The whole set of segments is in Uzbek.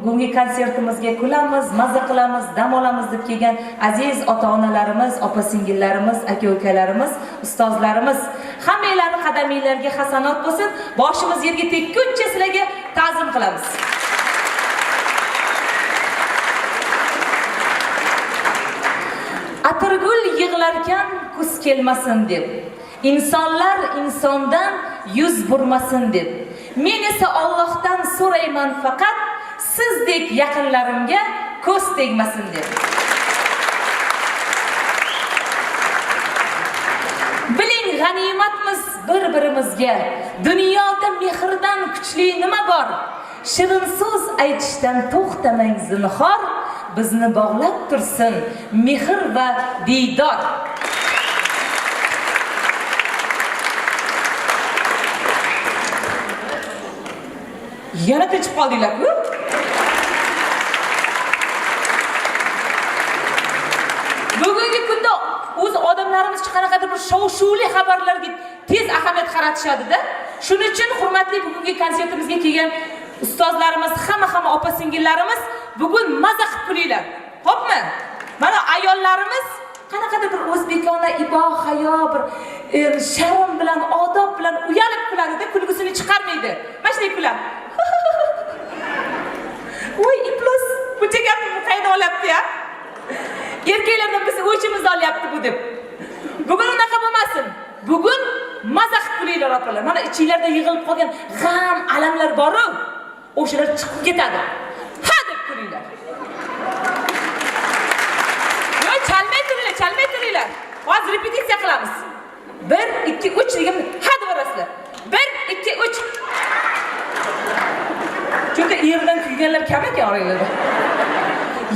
bugungi konsertimizga kulamiz, mazza qilamiz, dam olamiz deb kelgan aziz ota-onalarimiz, opa-singillarimiz, aka-ukalarimiz, ustozlarimiz, hammanglarning qadaminglariga hasanot bo'lsin. Boshimiz yerga tekkuncha sizlarga ta'zim qilamiz. Atirgul yig'larkan kuz kelmasin deb, insonlar insondan yuz burmasin deb, men esa Allohdan so'rayman faqat sizdek yaqinlarimga ko'z tegmasin deb. Biling g'animatmiz bir-birimizga, dunyoda mehrdan kuchli nima bor? Shirin so'z aytishdan to'xtamang zinhor, bizni bog'lab tursin mehr va diydor. Yana tinchib qoldinglar-ku? Bugungi kunda o'z odamlarimiz qanaqadir bir shov-shuvli xabarlarga tez ahamiyat qaratishadi-da. Shuning uchun hurmatli bugungi konsertimizga kelgan ustozlarimiz, hamma opa-singillarimiz bugun maza qilib kulinglar. Xo'pmi? Mana ayollarimiz qanaqadir bir o'zbekona ibo hayo, bir sharm bilan, odob bilan uyalib kuladi-da, kulgusini chiqarmaydi. Mana shunday kuladi. Voy iflos, bu chegapni bu qayda olyapti-ya? Erkaklardan biz o'chimizni olyapti bu deb. Bugun unaqa bo'lmasin. Bugun maza qilib kulinglar opalar. Mana ichinglarda yig'ilib qolgan g'am, alamlar bor-ku, o'shalar chiqib ketadi. Ha deb kulinglar. Yo'q, chalmay turinglar. Hozir repetitsiya qilamiz. 1 2 3 degan ha deb urasizlar. 1 2 3. Chunki yerdan kuyganlar kam ekan oranglarda.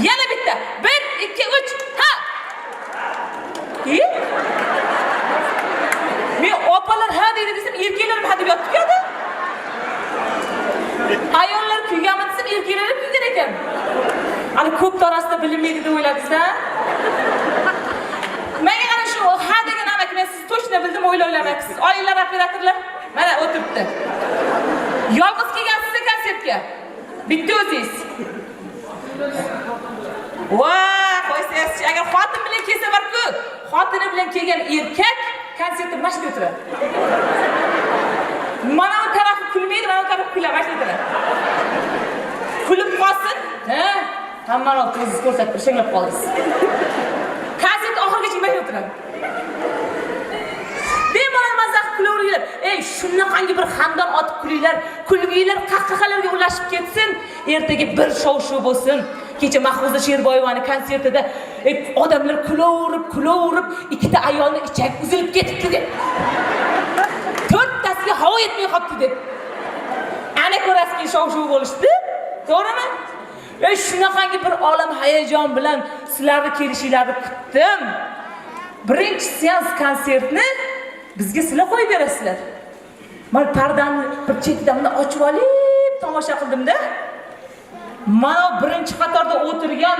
Yana bitta. 1 2 3 ha. Men opalar ha deydi desam, erkaklar ha deb yotibdi. Ayollar kuyganmi desam, erkaklar ham kuygan ekan. Ana ko'p orasida bilinmaydi deb o'yladingiz-a? Menga qara shu ha degan amak, men siz to'shna bildim o'ylayolmaysiz. Oyinglar operatorlar mana o'tiribdi. Yolg'iz kelgansiz konsertga. Bitta o'zingiz. Voy, qo'ysiz, agar xotin bilan kelsa borku, xotini bilan kelgan erkak konsertda mashina o'tiradi. Mana bu tarafı kulmaydi, mana bu tarafı kuladi, mashina o'tiradi. Kulib qolsin, ha? Hamma o'zingiz ko'rsatib shinglab qoldingiz. Konsert oxirigacha mashina o'tiradi. Bemalol mazah kulaveringlar. Ey, shunaqangi bir xandon otib kulinglar, kulginglar qahqahalarga ulashib ketsin, ertaga bir shov-shuv bo'lsin. Kecha Mahfuza Sherboyevaning konsertida odamlar kulaverib, ikkita ayolning ichak uzilib ketibdi deb. 4 tasiga havo yetmay qolibdi deb. Ana ko'rasizki shov-shuv bo'lishdi. To'g'rimi? Shunaqangi bir olam hayajon bilan sizlarni kelishinglarni kutdim. Birinchi seans konsertni bizga sizlar qo'yib berasizlar. Men pardani bir chetidan buni ochib olib tomosha qildim-da. Mana birinchi qatorda o'tirgan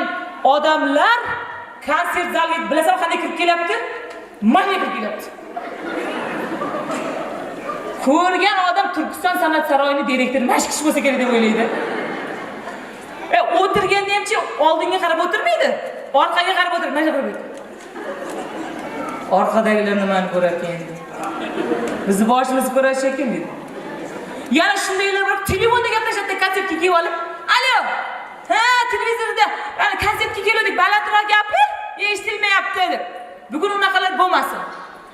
odamlar konsert zaliga bilasan qanday kirib kelyapti? Mana kirib kelyapti. Ko'rgan odam Turkiston san'at saroyining direktori mashq kishi bo'lsa kerak deb o'ylaydi. O'tirganda hamchi oldinga qarab o'tirmaydi, orqaga qarab o'tiradi. Mana qarab. Orqadagilar nimani ko'radi endi? Bizni boshimiz ko'radi shekilli. Yana shundaylar bor, telefonda gaplashadi, konsertga kelib olib. Alo. Ha, televizorda mana konsertga keldik, balandroq gapir, eshitilmayapti deb. Bugun unaqalar bo'lmasin.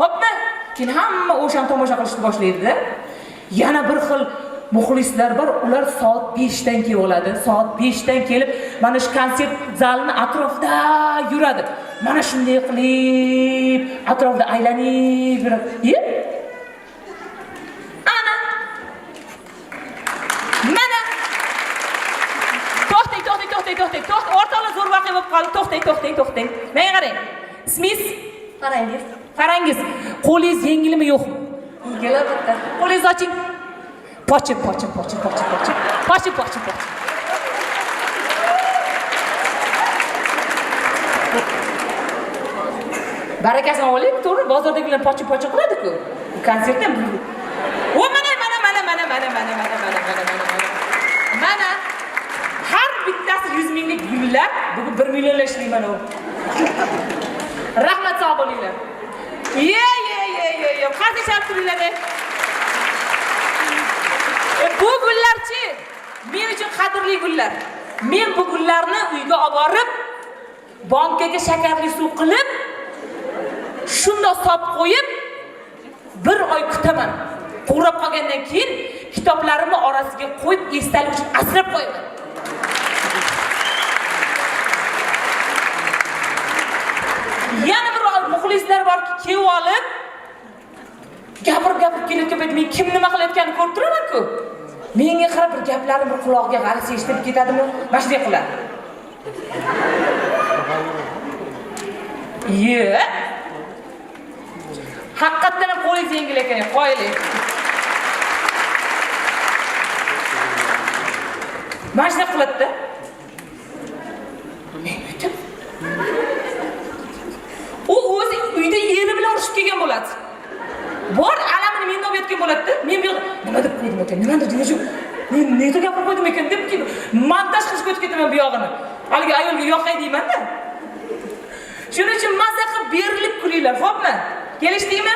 Xo'pmi? Keyin hamma o'shan tomosha qilishni boshlaydi-da. Yana bir xil muxlislar bor, ular soat 5 dan kelib oladi. Soat 5 dan kelib, mana shu konsert zalini atrofida yuradi. Mana shunday qilib, atrofida aylanib yuradi. Ana. Mana. To'xtang. O'rtoqlar zo'r voqea bo'lib qoldi. To'xtang. Menga qarang. Ismingiz? Farangiz. Qo'lingiz yengilmi yo'qmi? Yengil albatta. Qo'lingizni oching. Pochim. Barakasini oling, to'g'ri, bozordagilar pochim qiladi-ku. Konsertda mana har 100 minglik gullar, bugun 1 millionlar ishlayman u. Rahmat sog' bo'linglar. Qancha chap turinglar. Bu gullarchi men uchun qadrli gullar. Men bu gullarni uyga olib borib, bankaga shakarli suv qilib, shunda solib qo'yib, 1 oy kutaman. Qurab qolgandan keyin kitoblarimni orasiga qo'yib, esdalik uchun asrab qo'yaman. Yana bir muxlislar borki, kelib olib, gapirib kelayotgan payt men kim nima qilayotganini ko'rib turaman-ku. Menga qarab bir gaplarim bir quloqiga g'alati eshitib ketadimi? Mana shunday qiladi. Haqiqatdan ham qo'lingiz yengil ekan, qo'yiling. Mana shunday qiladi-da. U o'zi uyda eri bilan urushib kelgan bo'ladi. Bor alamini menga olib yotgan bo'ladi-da. Men nima deb qo'ydim ekan? Nimadir deyish. Men nega gapirib qo'ydim ekan deb montaj qilishga o'tib ketaman bu yog'ini. Haligi ayolga yoqay deyman-da. Shuning uchun mazza qilib berilib kulinglar, xo'pmi? Kelishdingmi?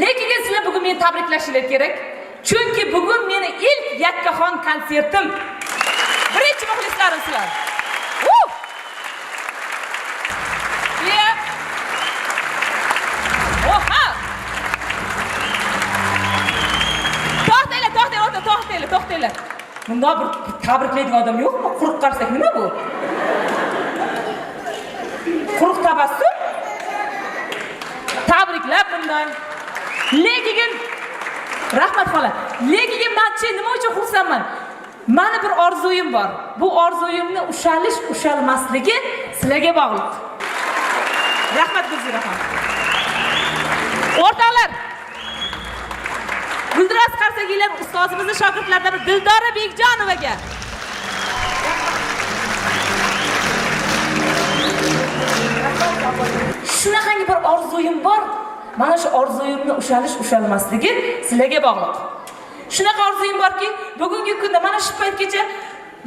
Lekin sizlar bugun meni tabriklashingiz kerak. Chunki bugun meni ilk yakkaxon konsertim. Birinchi muxlislarim sizlar. To'xtanglar. Bunda bir tabriklaydigan odam yo'qmi? Quruq qarsak nima bu? Quruq tabassum? Tabriklab bundan. Lekin rahmat xola. Lekin menchi nima uchun xursandman? Meni bir orzuyim bor. Bu orzuyimni ushalmasligi sizlarga bog'liq. Rahmat Gulziraxon. O'rtoqlar, Guldiraz Qarsakiylar ustozimizning shogirdlaridan Dildora Bekjonovaga. Shunaqangi bir orzuyim bor. Mana shu orzuyimni ushalmasligi sizlarga bog'liq. Shunaqa orzuyim borki, bugungi kunda mana shu paytgacha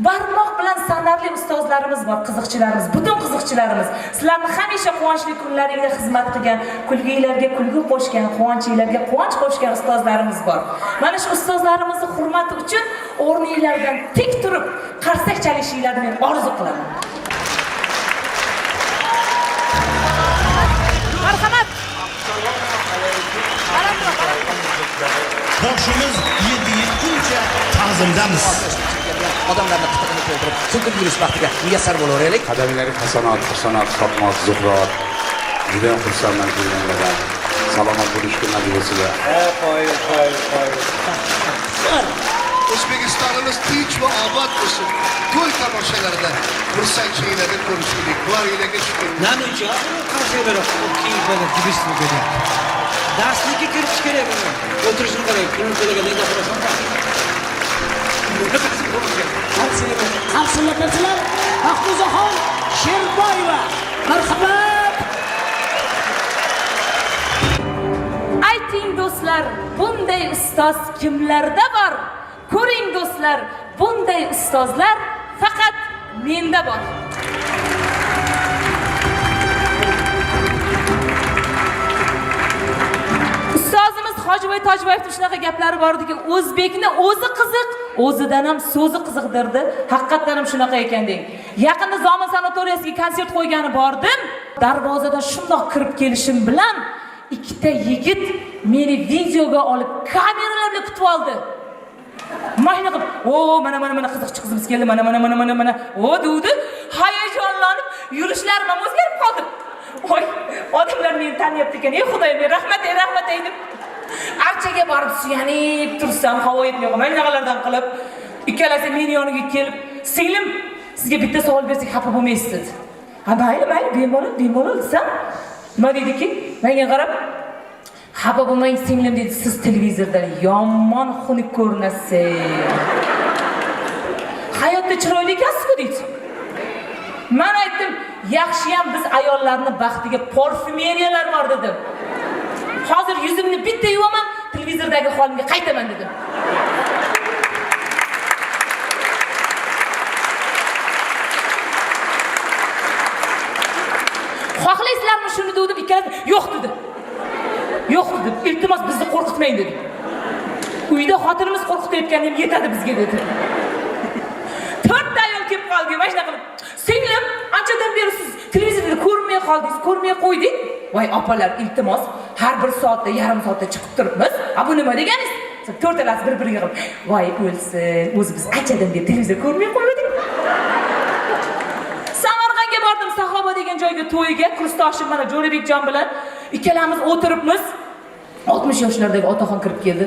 barmoq bilan sanarli ustozlarimiz bor, qiziqchilarimiz, butun qiziqchilarimiz. Sizlarni hamisha quvonchli kunlaringizda xizmat qilgan, kulginglarga kulgi qo'shgan, quvonchinglarga quvonch qo'shgan ustozlarimiz bor. Mana shu ustozlarimizning hurmati uchun o'rningizdan tik turib, qarsak chalishinglarni men orzu qilaman. Marhamat. Boshimiz yetguncha ta'zimdamiz. Odamlarni qitig'ini to'ldirib, silkib yurish vaqtiga muyassar bo'laveraylik. Qadaminglarga hasanat, sotmoq, zuhrat. Juda ham xursandman kelganlardan. Salomat bo'lishga nasib etsin. O'zbekistonimiz tinch va obod bo'lsin. To'y tomoshalarida xursandchiliklarga ko'rishdik. Xudoga shukr. Namuncha qarsaklar kiyimlarni tibisni dedi. Darslikka kirish kerak uni. O'tirishni qarang, pulni to'lagandan gapirasan. Hamsillatachilar Mahfuzaxon Sherboyeva. Marhamat. Ayting do'stlar, bunday ustoz kimlarda bor? Ko'ring do'stlar, bunday ustozlar faqat menda bor. Ustozimiz Hojiboy Tojiboyevning shunaqa gaplari bor ediki, o'zbekni o'zi qiziq, o'zidan ham so'zi qiziqdirdi. Haqiqatan ham shunaqa ekan deng. Yaqinda Zomin sanatoriyasiga konsert qo'ygani bordim. Darvozadan shundoq kirib kelishim bilan ikkita yigit meni videoga olib kameralar bilan kutib oldi. Mashina qilib, mana qiziqchi qizimiz keldi, mana. Dudi, hayajonlanib yurishlarim ham o'zgarib qoldi. Voy, odamlar meni taniyapti ekan. Ey Xudoyim, rahmat aytib. Archaga borib suyanib tursam, havo yetmay qolmay, naqalardan qilib, ikkalasi meni yoniga kelib, "Singlim, sizga bitta savol bersak xafa bo'lmaysiz" dedi. "Ha, mayli, bemalol" desam, nima dediki, menga qarab, "Xafa bo'lmang singlim" dedi, "Siz televizordan yomon xunuk ko'rinasiz. Hayotda chiroyli ekansiz-ku" dedi. Men aytdim, "Yaxshi ham biz ayollarni baxtiga parfumeriyalar bor" dedim. "Hozir yuzimni bitta yuvaman, televizordagi holimga qaytaman" dedim. xohlaysizlarmi shuni dedim, ikkalasi yo'q dedi. Yo'q dedi. Iltimos bizni qo'rqitmang dedi. Uyda xotinimiz qo'rqitayotganda ham yetadi bizga dedi. 4 ayol kelib qoldi, mana shunaqa qilib. Singlim, anchadan beri siz televizorda ko'rmay qoldingiz, ko'rmay qo'ydik. Voy opalar, iltimos, har bir soatda, yarim soatda chiqib turibmiz. Bu nima deganingiz? To'rtalasi bir-biriga qilib, voy o'lsin, o'zi biz anchadan beri televizor ko'rmay qo'ydik. Samarqandga bordim, Sahoba degan joyga to'yga, kursdoshim mana Jo'rabekjon bilan ikkalamiz o'tiribmiz. 60 yoshlardagi otaxon kirib keldi.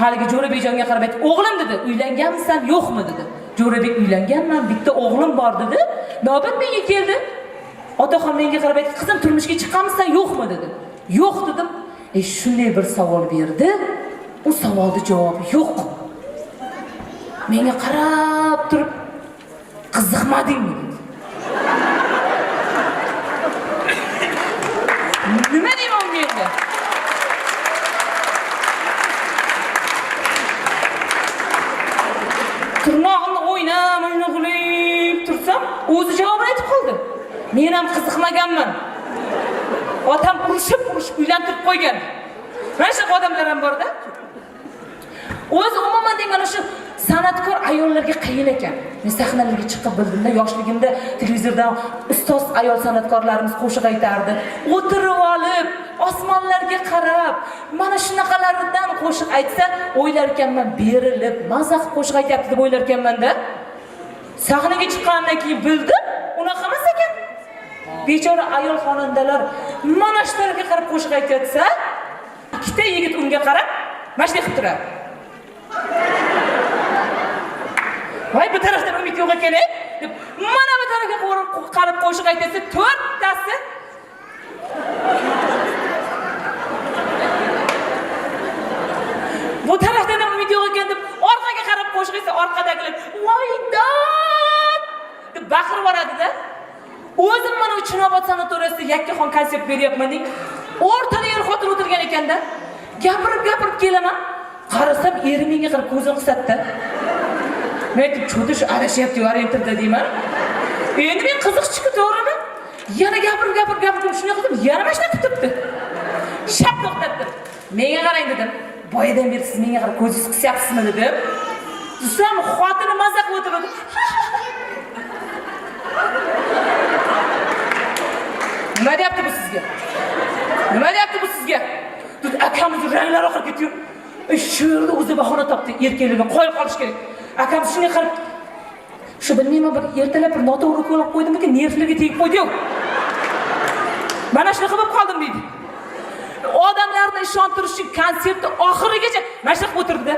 Haligi Jo'rabekjonga qarab aytdi, "O'g'lim" dedi, "Uylanganmisan, yo'qmi?" dedi. Jo'rabek "Uylanganman, bitta o'g'lim bor" dedi. Navbat menga keldi. Otaxon menga qarab aytdi, "Qizim, turmushga chiqqanmisan, yo'qmi?" dedi. "Yo'q" dedim. Shunday bir savol berdi. U savolning javobi yo'q. Menga qarab turib, "Qiziqmadingmi?" dedi. Nima deyman menga? Tirnog'imni o'ynamay qilib tursam, o'zi javob aytib qoldi. Men ham qiziqmaganman. Otam urushib uylantirib qo'ygan. Mana shu odamlar ham bor-da. O'zi umuman deyman, shu san'atkor ayollarga qiyin ekan. Men sahnalarga chiqib bildimda, yoshligimda televizordan ustoz ayol san'atkorlarimiz qo'shiq aytardi. O'tirib olib, osmonlarga qarab, mana shunaqalardan qo'shiq aytsa, o'ylar ekanman, berilib, mazax qo'shiq aytyapti deb o'ylar ekanman-da. Sahnaga chiqqandan keyin bildim, unaqa emas ekan. Bechora ayol xonandalar mana shularga qarab qo'shiq aytsa, ikkita yigit unga qarab, mana shunday qilib turadi. Voy, bu tarafdan umid yo'q ekan, deb mana bu tarafga qarab qo'shiq aytsa, to'rttasi bu tarafdan umid yo'q ekan deb orqaga qarab qo'shiq aytsa, orqadagilar voy dod deb baqirib boradi-da. O'zim mana Chinoobod sanatoriyasida yakkaxon konsert beryapman deb, o'rtada er xotin o'tirgan ekanda, gapirib kelaman. Qarasam, eri menga qarab ko'zini qisatdi. Men aytdim, "Cho'dish adashyapti, orientirda" deyman. Endi men qiziqchi-ku, to'g'rimi? Yana gapirib shunday qildim, yana mana shunday qilibdi. Shap to'xtatdim. Menga qarang dedim. Boyadan beri siz menga qarab ko'zingiz qisyapsizmi dedim. Desam, xotini mazza qilib o'tirdi. Nima deyapti bu sizga? Nima deyapti bu sizga? Akamiz ranglari oqib ketdi-yu. Shu yerda o'zi bahona topdi, erkaklarga qo'yib qolish kerak. Akam shunga qarab, shu bilmayman, bir ertalab bir noto'g'ri qo'yib qo'ydimki, nervlarga tegib qo'ydi-yu. Mana shunaqa bo'lib qoldim deydi. Odamlarni ishontirish uchun konsertni oxirigacha mana shu o'tirdi-da.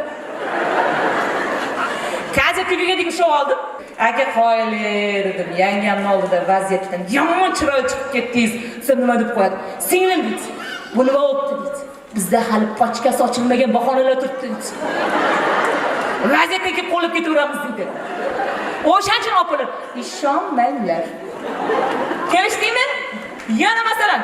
Konsert tugagan ushlab oldim. Aka qoyillar dedim, yangamni oldida vaziyatdan yomon chiroyli chiqib ketdingiz. Siz nima deb qo'yadi? Singlim dedi. Bu nima bo'libdi dedi. Bizda hali pochkasi ochilmagan bahonalar turibdi dedi. Vaziyatga kelib qo'lib ketaveramiz dedi. O'shancha opalar, ishonmanglar. Kelishdingmi? Yana masalan,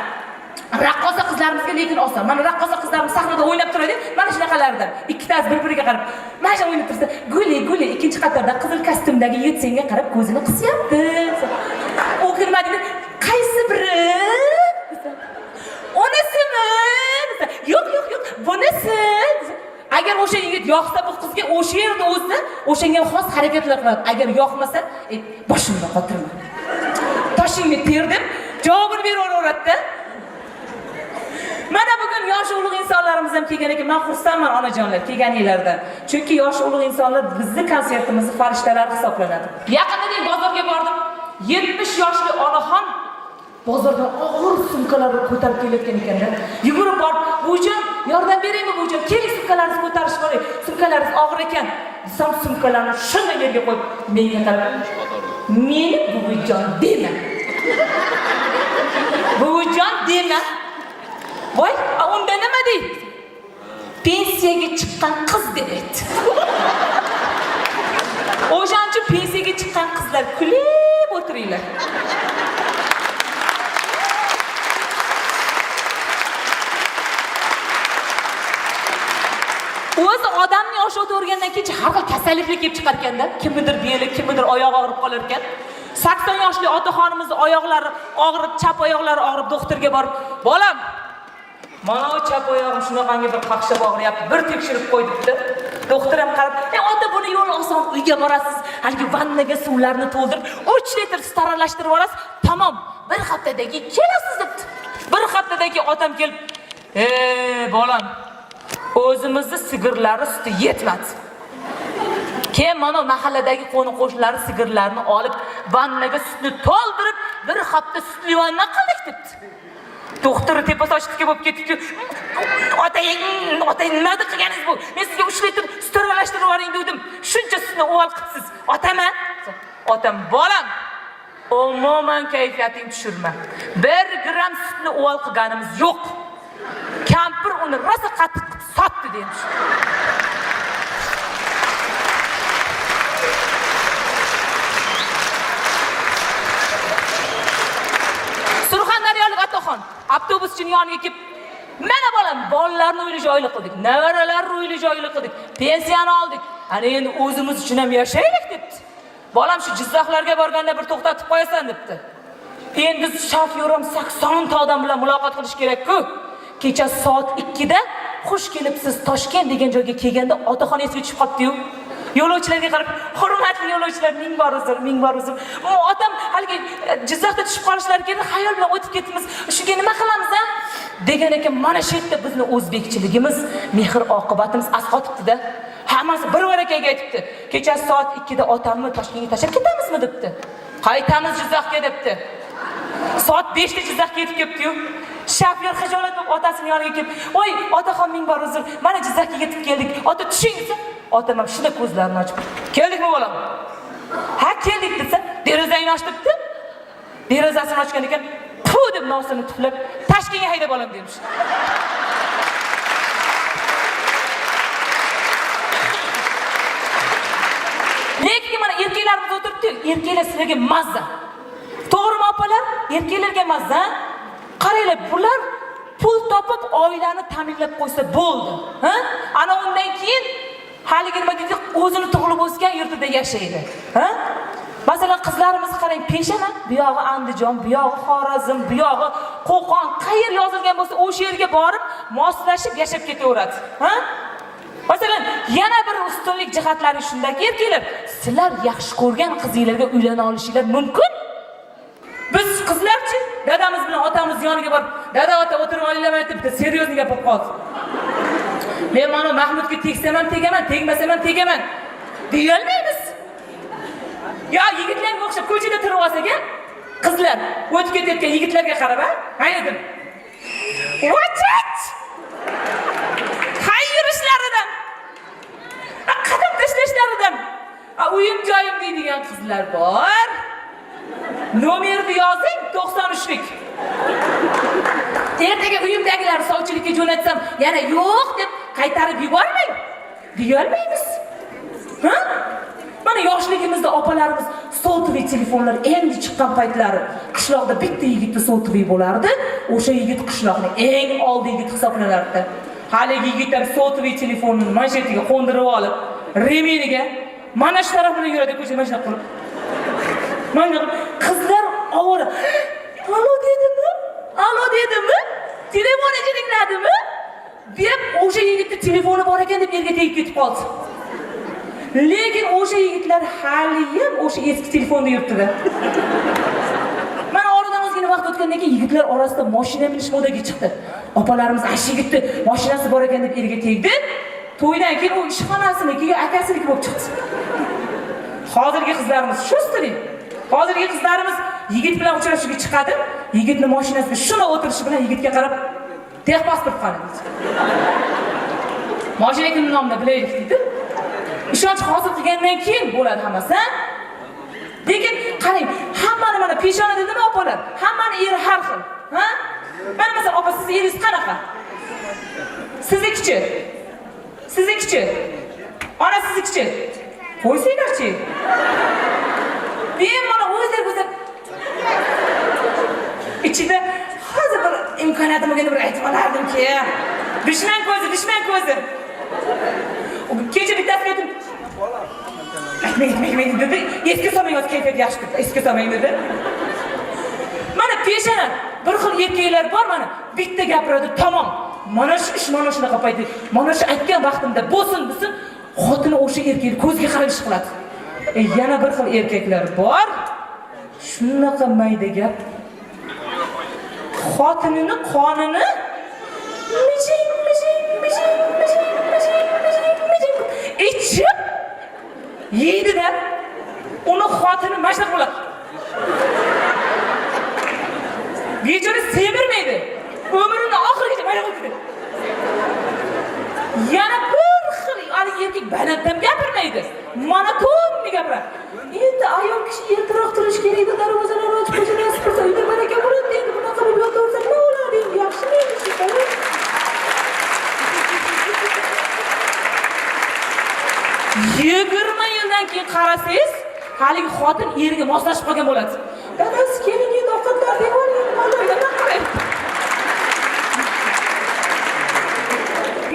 raqqosa qizlarimizga lekin oson. Mana raqqosa qizlarimiz sahnada o'ynab turadi, mana shunaqalardan. Ikkitasi bir-biriga qarab, mana shu o'ynab tursa, guli, ikkinchi qatorda qizil kostyumdagi yigit senga qarab ko'zini qisyapti. U kirmadi, qaysi biri? Onasimi? Yo'q, bunisi. Agar o'sha yigit yoqsa bu qizga o'sha yerda o'zida o'shanga xos harakatlar qiladi. Agar yoqmasa, boshimni qotirma. Toshingni terdim, javobini beraveradi-da. Mana bugun yosh ulug' insonlarimiz ham kelgan ekan. Men xursandman onajonlar kelganinglardan. Chunki yosh ulug' insonlar bizning konsertimizning farishtalari hisoblanadi. Yaqinda bozorga bordim. 70 yoshli onaxon bozordan og'ir sumkalarni ko'tarib kelayotgan ekanda, yugurib borib, "Buvijon, yordam beraymi buvijon? Keling, sumkalaringizni ko'tarish kerak. Sumkalaringiz og'ir ekan." Desam, sumkalarni shunday yerga qo'yib, menga qarab, "Meni buvijon dema." Buvijon dema. Voy, unda nima deydi? Pensiyaga chiqqan qiz deb aytdi. O'shancha pensiyaga chiqqan qizlar kulib o'tiringlar. O'zi odamning yoshi o'tib keyin har xil kasalliklar kelib chiqar ekanda, kimnidir beli, kimnidir oyog'i og'rib qolar ekan. 80 yoshli otaxonimizning oyoqlari og'rib, chap oyoqlari og'rib doktorga borib, "Bolam, mana o chap oyog'im shunaqangi bir qaqshab og'riyapti. Bir tekshirib qo'y" debdi. Doktor ham qarab, "Ota, buni yo'l oson, uyga borasiz. Haligi vannaga suvlarni to'ldirib, 3 litr staralashtirib olasiz. Tamom, bir haftadan keyin kelasiz" debdi. Bir haftadan keyin otam kelib, bolam, o'zimizni sigirlari suti yetmadi. Keyin mana mahalladagi qo'ni-qo'shnilari sigirlarni olib, vannaga sutni to'ldirib, bir hafta sutli vanna qildik" debdi. Doktor tepa sochlikka bo'lib ketdi. Otang nima qilganingiz bu? Men sizga 3 litr sut aralashtirib yuboring dedim. Shuncha sutni o'val qilibsiz. Otama? Otam, "Bolam, umuman kayfiyating tushirma. 1 gram sutni o'val qilganimiz yo'q. Kampir uni rosa qattiq qilib sotdi" demiş. Surxondaryolik otaxon avtobuschining yoniga kelib, "Mana bolam, bolalarni uyli joyli qildik, nevaralarni uyli joyli qildik, pensiyani oldik. Ana endi o'zimiz uchun ham yashaylik" debdi. "Bolam, shu Jizzaxlarga borganda bir to'xtatib qo'yasan" debdi. "Endi shofyorim 80 ta odam bilan muloqot qilish kerak-ku. Kecha soat 2 da xush kelibsiz Toshkent degan joyga kelganda otaxon esiga tushib qoldi-yu. Yo'lovchilarga qarab, "Hurmatli yo'lovchilar, ming bor uzr, ming bor uzr. Otam haligi Jizzaxda tushib qolishlari kerak, xayol bilan o'tib ketdimiz. Shunga nima qilamiz a?" degan ekan. Mana shu yerda bizni o'zbekchiligimiz, mehr oqibatimiz asqotibdi-da. Hammasi bir varakaga aytibdi. "Kecha soat 2 da otamni Toshkentga tashlab ketamizmi" debdi. "Qaytamiz Jizzaxga" debdi. Soat 5 da Jizzaxga yetib kelibdi-yu. Shofyor xijolat bo'lib otasining yoniga kelib, "Voy, otaxon, ming bor uzr. Mana Jizzaxga yetib keldik. Ota tushing" desa, otam ham shunday ko'zlarini ochib, "Keldikmi bolam?" "Ha, keldik" desa, derazani ochibdi. Derazasini ochgan ekan, "Pu" deb nosini tuflab, "Toshkentga hayda bolam" demiş. Lekin mana erkaklarimiz o'tiribdi, erkaklar sizlarga mazza. To'g'rimi opalar? Erkaklarga mazza. Qaranglar, bular pul topib oilani ta'minlab qo'ysa bo'ldi. Ha? Ana undan keyin haligi nima deydi, o'zini tug'ilib o'sgan yurtida yashaydi. Ha? Masalan, qizlarimizni qarang, Peshana, bu yog'i Andijon, bu yog'i Xorazm, bu yog'i Qo'qon, qayer yozilgan bo'lsa, o'sha yerga borib, moslashib yashab ketaveradi. Ha? Masalan, yana bir ustunlik jihatlari shundaki, erkaklar, sizlar yaxshi ko'rgan qizingizlarga uylana olishinglar mumkin. Biz qizlarchi, dadamiz bilan otamiz yoniga borib, "Dada, ota o'tirib olinglar" debdi, seryozni gapirib qoldi. "Men mana Mahmudga tegsam ham tegaman, tegmasam ham tegaman" deyolmaymiz. Yo, yigitlarga o'xshab ko'chada turib olsa-ga, qizlar o'tib ketayotgan yigitlarga qarab, aynadim. "Vachat!" Hay yurishlaridan, qadam tashlashlaridan, "Uyim joyim" deydigan qizlar bor. Nomerni yozing, 93lik. Ertaga uyimdagilar sovchilikka jo'natsam, yana yo'q deb qaytarib yubormang. Deyolmaymiz. Ha? Mana yoshligimizda opalarimiz sotli telefonlar endi chiqqan paytlari qishloqda bitta yigitni sotli bo'lardi. O'sha yigit qishloqning eng oldi yigit hisoblanardi. Haligi yigit ham sotli telefonni manshetiga qo'ndirib olib, remeniga mana shu taraf bilan yuradi, ko'cha mashina qilib. Mana qizlar ovora. "Alo" dedimi? "Alo" dedimi? "Telefon jiringladimi?" deb o'sha yigitning telefoni bor ekan deb yerga tegib ketib qoldi. Lekin o'sha yigitlar haliyam o'sha eski telefonda yuribdi-da. Mana oradan ozgina vaqt o'tgandan keyin yigitlar orasida mashina minish modaga chiqdi. Opalarimiz "Ash yigitni mashinasi bor ekan" deb yerga tegdi. To'ydan keyin u ishxonasinikiga akasiniki bo'lib chiqdi. Hozirgi qizlarimiz shu stiling. Hozirgi qizlarimiz yigit bilan uchrashuvga chiqadi, yigitni mashinasiga shuna o'tirishi bilan yigitga qarab, "Texpasport qani" deydi. Mashina kimning nomida bilaylik deydi. Ishonch hosil qilgandan keyin bo'ladi hammasi. Lekin qarang, hammani mana peshona dedimi opalar? Hammani eri har xil. Ha? Mana masalan, opa, siz eringiz qanaqa? Siznikichi? Siznikichi? Ona siznikichi? Qo'ysanglarchi. Men mana o'zlar ichida hozir bir imkoniyatim bo'lganda bir aytib olardim-ki. Dushman ko'zi. Kecha bittasiga aytdim. Aytmang dedi. Eski solmang, o'z kayfiyat yaxshi turibdi. Eski solmang dedi. Mana peshana bir xil erkaklar bor mana bitta gapiradi tamom. Mana shu ish mana shunaqa payti. Mana shu aytgan vaqtimda bo'lsin desin, xotini o'sha erkakni ko'zga qarab ish qiladi. Yana bir xil erkaklar bor. Shunaqa mayda gap. Xotinini qonini ichib yeydi-da. Uni xotini mashna qiladi. Bechora semirmaydi. Umrining oxirigacha mana qildi. Yana bir xil erkak balanddan gapirmaydi. Monoton gapiradi. Endi ayol kishi ertaroq turish kerak edi, darvozalarni ochib qo'ysa, supursa, uyda baraka bo'ladi endi bunaqa qilib yotaversa nima bo'ladi endi yaxshimi endi? 20 yildan keyin qarasangiz, haligi xotin eriga moslashib qolgan bo'ladi. Dadasi keling endi ovqatlar deb oling,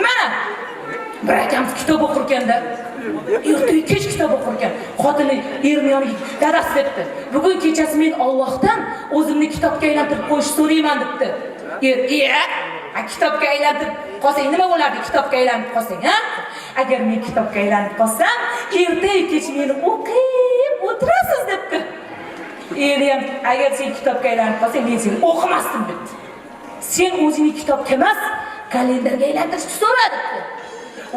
mana bir akamiz kitob o'qir ekanda, ertaga kech kitob o'qir ekan. Xotini erini yoniga dadasi debdi. Bugun kechasi men Allohdan o'zimni kitobga aylantirib qo'yish so'rayman debdi. Kitobga aylantirib qolsang nima bo'lardi? Kitobga aylanib qolsang, ha? Agar men kitobga aylanib qolsam, ertaga kech meni o'qib o'tirasiz debdi. Eri ham agar sen kitobga aylanib qolsang, men seni o'qimasdim debdi. Sen o'zingni kitobga emas, kalendarga aylantirishni so'radi.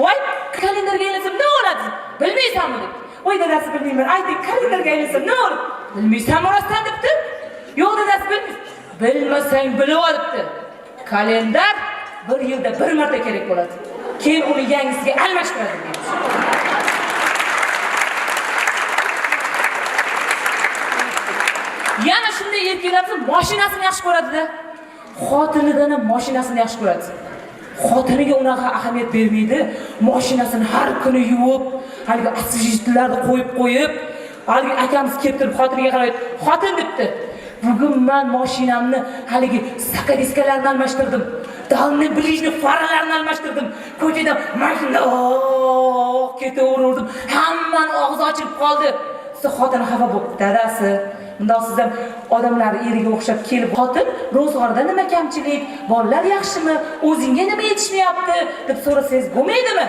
Voy, kalendarga aylansam nima bo'ladi? Bilmaysanmi debdi. Voy dadasi bilmayman. Ayting, kalendarga aylansam nima bo'ladi? Bilmaysanmi rostdan debdi. Yo'q dadasi bilmaysan. Bilmasang bilib ol debdi. Kalendar bir yilda bir marta kerak bo'ladi. Keyin uni yangisiga almashtiradi deydi. Yana shunday erkaklar mashinasini yaxshi ko'radi-da. Xotinidan ham mashinasini yaxshi ko'radi. Xotiniga unaqa ahamiyat bermaydi. Mashinasini har kuni yuvib, haligi asfaltlarni qo'yib, haligi akamiz kelib turib xotiniga qaraydi. Xotin debdi. Bugun men mashinamni haligi sakadiskalarni almashtirdim. Dalni bilishni faralarini almashtirdim. Ko'chada mashina ketaverdim. Hammani og'zi ochilib qoldi. Siz xotini xafa bo'lib, dadasi, bundoq siz ham odamlarni eriga o'xshab kelib, xotin ro'zg'orda nima kamchilik, bolalar yaxshimi, o'zingga nima yetishmayapti deb so'rasangiz bo'lmaydimi?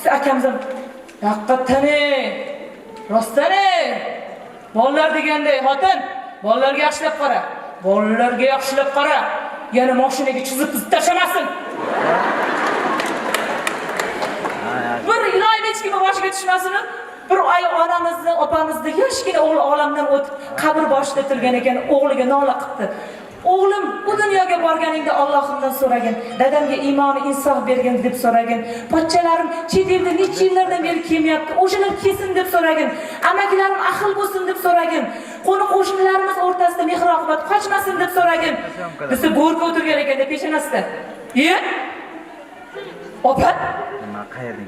Siz akamiz ham haqiqatan rostdan bolalar deganday xotin, bolalarga yaxshilab qara. Bolalarga yaxshilab qara. Yana mashinaga chizib tashlamasin. Bir iloyim hech kimga boshiga tushmasin. Bir oy onamizni, opamizni yoshgina o'g'li olamdan o'tib, qabr boshida turgan ekan, o'g'liga nola qildi. O'g'lim bu dunyoga borganingda Allohimdan so'ragin, dadamga iymoni insof bergin deb so'ragin. Pochchalarim chet elda necha yillardan beri kelmayapti, o'shalar kelsin deb so'ragin. Amakilarim ahil bo'lsin deb so'ragin. Qo'ni-qo'shnilarimiz o'rtasida mehr-oqibat qochmasin deb so'ragin. Bizda bo'rka o'tirgan ekanda peshonasida. Opa,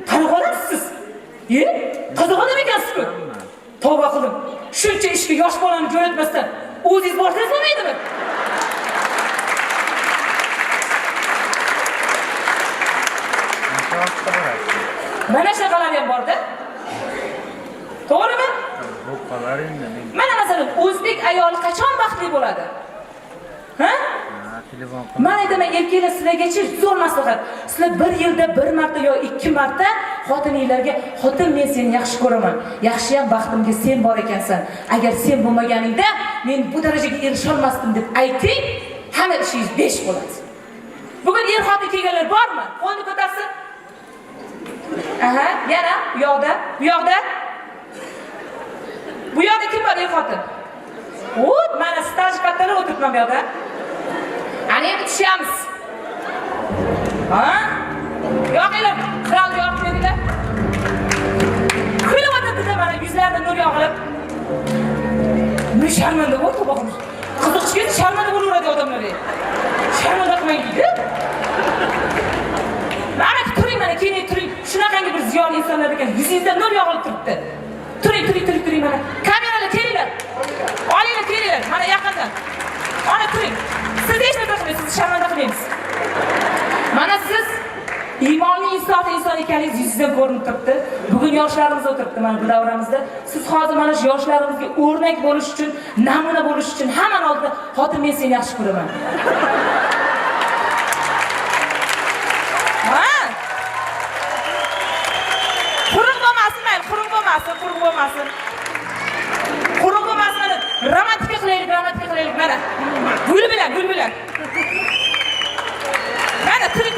qanaqa odamsiz? Qiziq odam ekansiz-ku. Tavba qildim. Shuncha ishga yosh bolani jo'natmasdan o'zingiz borsangiz bo'lmaydimi? Mana shaqalar ham bor-da. To'g'rimi? Mana masalan, o'zbek ayoli qachon baxtli bo'ladi? Ha? Men aytaman, erkaklar sizlargacha zo'r maslahat. Sizlar bir yilda bir marta yo 2 marta xotiningizlarga, "Xotin, men seni yaxshi ko'raman. Yaxshi ham baxtimga sen bor ekansan. Agar sen bo'lmaganingda men bu darajaga erisha olmasdim" deb ayting, hamma ishingiz besh bo'ladi. Bugun er-xotin kelganlar bormi? Qo'lni ko'tarsin. Aha, yana bu yoqda, bu yoqda. Bu yoqda kim bor er-xotin? Mana staj kattalar o'tiribman bu yoqda. Ana endi tushamiz. Ha? Yo'qinglar, qirol yo'q dedilar. Kulib o'tirdi mana yuzlarida nur yog'ilib. Men sharmanda bo'ldim boqmish. Qiziqishga sharmanda bo'laveradi odamlar. Sharmanda qilmaydi. Mana turing, mana keyin turing. Shunaqangi bir ziyoli insonlar ekan, yuzingizda nur yog'ilib turibdi. Turing mana. Kameralar kelinglar. Olinglar, kelinglar. Mana yaqindan. Mana turing. Siz hech narsa qilmaysiz, siz sharmanda qilmaysiz. Mana siz iymonli inson zot inson ekanligingiz yuzingizdan ko'rinib turibdi. Bugun yoshlarimiz o'tiribdi mana bu davramizda. Siz hozir mana shu yoshlarimizga o'rnak bo'lish uchun, namuna bo'lish uchun hamma oldida xotin men seni yaxshi ko'raman. Ha? Quruq bo'lmasin, mayli, quruq bo'lmasin. Quruq bo'lmasin. Romantika qilaylik mana. Gul bilan. Mana tirik.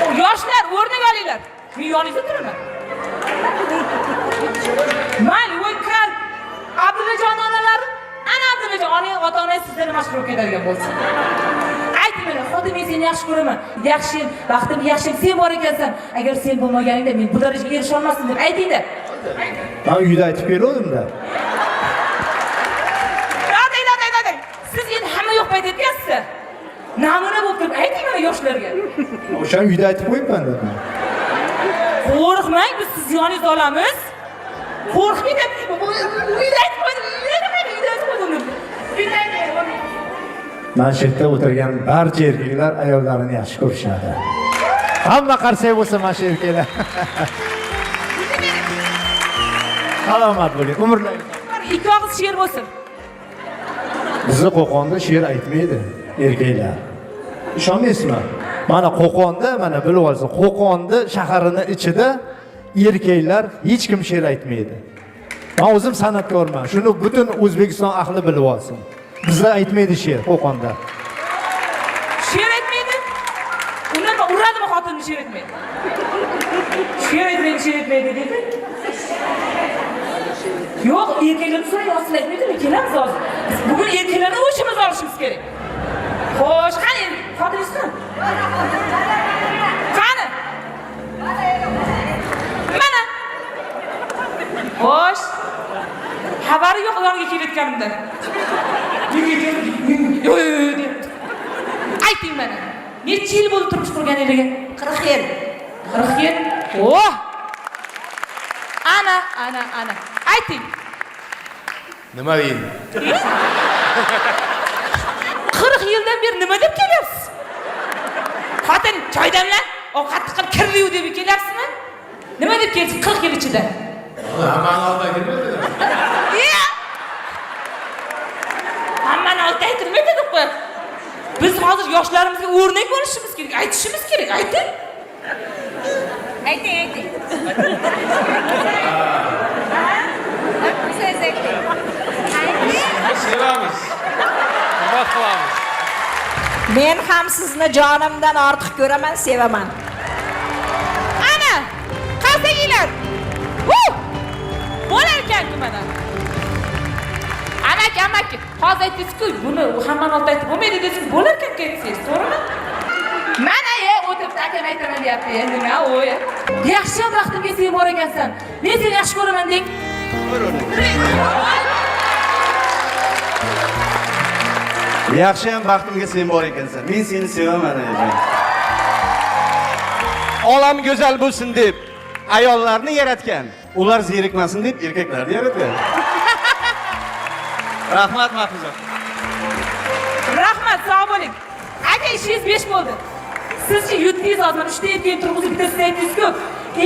O yoshlar o'rnak olinglar. Men yoningizda turaman. Mayli, voy kal. Abdullajon onalarim, ana Abdullajon onang ota-onangiz sizlarni mashhur ketadigan bo'lsin. Ayting mana, xotin men seni yaxshi ko'raman. Yaxshi, baxtim yaxshi, sen bor ekansan. Agar sen bo'lmaganingda men bu darajaga erisha olmasdim deb aytingda. Ben uyda aytib keldim-da. Ayting. Siz endi hamma yo'q payt aytyapsiz. Namuna bo'lib turib ayting mana yoshlarga. O'sha uyda aytib qo'yibman dedim. Qo'rqmang, biz sizni yoningizda olamiz. Qo'rqmang deb uyda aytib qo'ydim. Mana shu yerda o'tirgan barcha erkaklar ayollarini yaxshi ko'rishadi. Hamma qarsak bo'lsa mana shu erkaklar. Salomat bo'ling, umrlaring. Ikki og'iz she'r bo'lsin. Bizni Qo'qonda she'r aytmaydi erkaklar. Ishonmaysizmi? Mana Qo'qonda, mana bilib olsin, Qo'qonda shaharini ichida erkaklar hech kim she'r aytmaydi. Men o'zim san'atkorman. Shuni butun O'zbekiston ahli bilib olsin. Bizda aytmaydi she'r Qo'qonda. She'r aytmaydi? Ular uradimi xotinni she'r aytmaydi? She'r aytmaydi dedi. Yo'q, erkaklar so'ray yo'q aytmaydimi? Kelamiz hozir. Bugun erkaklarni o'shimiz olishimiz kerak. Xo'sh, qani xotiningiz qani? Qani? Mana. Xo'sh. Xabari yo'q yoniga kelayotganimda. Ayting mana. Necha yil bo'ldi turmush qurganingizni? 40 yil. 40 yil? Oh! Ana. Ayting. Nima deydi? 40 yildan beri nima deb kelyapsiz? Xotin choy damla, ovqatni qilib kirli deb kelyapsizmi? Nima deb kelyapsiz 40 yil ichida? Hammani oldiga kirmaydi. Hammani oldiga aytilmaydi deb qo'y. Biz hozir yoshlarimizga o'rnak bo'lishimiz kerak, aytishimiz kerak. Ayting. Sevamiz. Hurmat qilamiz. Men ham sizni jonimdan ortiq ko'raman, sevaman. Ana! Qarsakinglar. Bo'lar ekan-ku mana. Amaki, hozir aytdingiz-ku, buni hammani oldida aytib bo'lmaydi desangiz, bo'lar ekan-ku aytsangiz, to'g'rimi? Mana o'tiribdi, akam aytaman deyapti. Nima o'y? Yaxshi vaqtimga sen bor ekansan. Men seni yaxshi ko'raman deng. Yaxshi ham baxtimga sen bor ekansan. Men seni sevaman ayam. Olam go'zal bo'lsin deb ayollarni yaratgan. Ular zerikmasin deb erkaklarni yaratgan. Rahmat Mahfuza. Rahmat, sog' bo'ling. Aka, ishingiz 5 bo'ldi. Siz-chi yutdingiz hozir 3 ta erkak turg'izib bittasini aytdingiz-ku.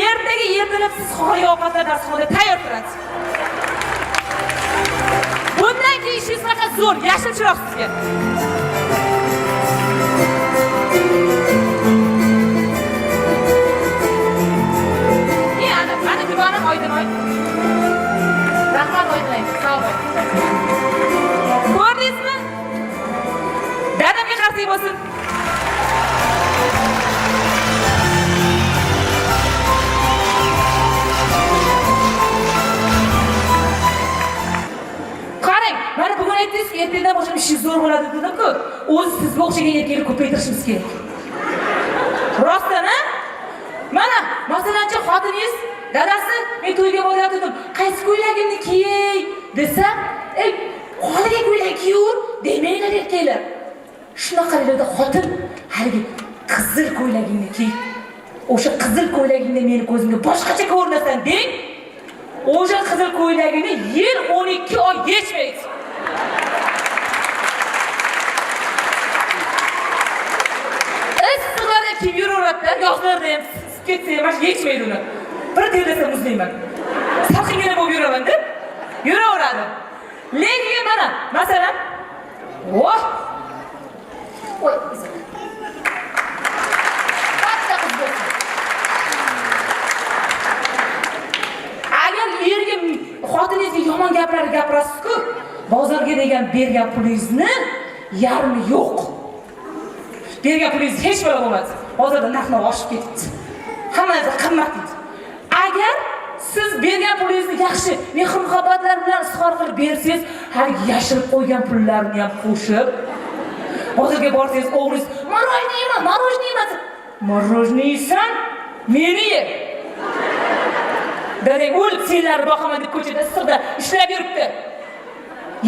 Ertaga siz xoriy ovqatlar dasturxonda tayyor turasiz. Bundan keyin ishingiz faqat zo'r, yashil chiroq sizga. Mana divonim Oydinoy. Rahmat Oydinoy, sog' bo'ling. Ko'rdingizmi? Dadamga qarsak bo'lsin. Qarang, mana bugun aytdingiz-ku, ertadan boshlab ish zo'r bo'ladi dedim-ku. O'zi sizga o'xshagan erkakni ko'paytirishimiz kerak. Rostdan, ha? Mana, masalanchi xotiningiz dadasi men to'yga boryotgandim. Qaysi ko'ylagimni kiyay desa, holiga ko'ylak kiyur demaylar erkaklar. Shunaqalarda xotin haligi qizil ko'ylagingni kiy. O'sha qizil ko'ylagingda meni ko'zimga boshqacha ko'rinasan deng. O'sha qizil ko'ylagini yer 12 oy yechmaydi. Issiqlarda kiyib yuraver yozlarda ham ketsa ham mana yechmaydi uni. Bir terlasa muzlayman. Salqingina bo'lib yuraman deb yuraveradi. Lekin mana masalan, voh. Voy. Katta qiz bo'lsin. Agar yerga xotiningizga yomon gaplar gapirasiz-ku, bozorga degan bergan pulingizni yarmi yo'q. Bergan pulingiz hech balo bo'lmadi. Hozirda narxni oshib ketdi. Hamma narsa qimmat deydi. Agar siz bergan pulingizni yaxshi mehr-muhabbatlar bilan izhor qilib bersangiz, har yashirib qo'ygan pullarni ham qo'shib, bozorga borsangiz, o'g'lingiz "Morojniy emas. Morojniy yeysan, meni ye." Dadang o'lib senlarni boqaman deb ko'chada issiqda ishlab yuribdi.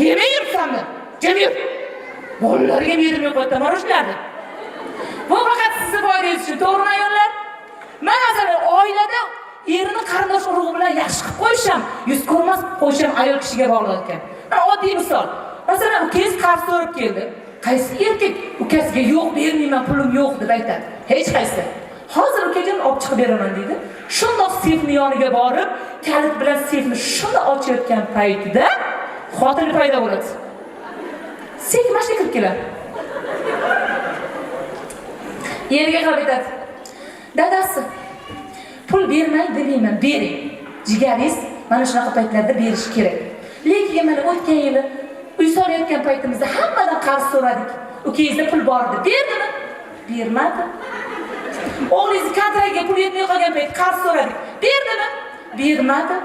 Yemay yuribsanmi? Jim yur. Bolalarga bermay qo'ydi morojnilarni. Bu faqat sizni foydangiz uchun, to'g'rimi ayollar? Men masalan oilada erini qarindosh urug'i bilan yaxshi qilib qo'yisham, yuz ko'rmas qo'yisham ayol kishiga bog'liq ekan. Oddiy misol. Masalan, ukangiz qarz so'rab keldi. Qaysi erkak ukasiga yo'q, bermayman, pulim yo'q deb aytadi? Hech qaysi. Hozir ukajon olib chiqib beraman deydi. Shundoq sefni yoniga borib, kalit bilan sefni shunda ochayotgan paytida xotini paydo bo'ladi. Sek mashina kirib keladi. Yerga qarab aytadi. Dadasi, pul bermay demayman, bering. Jigaringiz mana shunaqa paytlarda berish kerak. Lekin mana o'tgan yili uy solayotgan paytimizda hammadan qarz so'radik. Ukangizda pul bor edi, berdimi? Bermadi. O'g'lingiz kontraktiga pul yetmay qolgan payt qarz so'radik. Berdimi? Bermadi.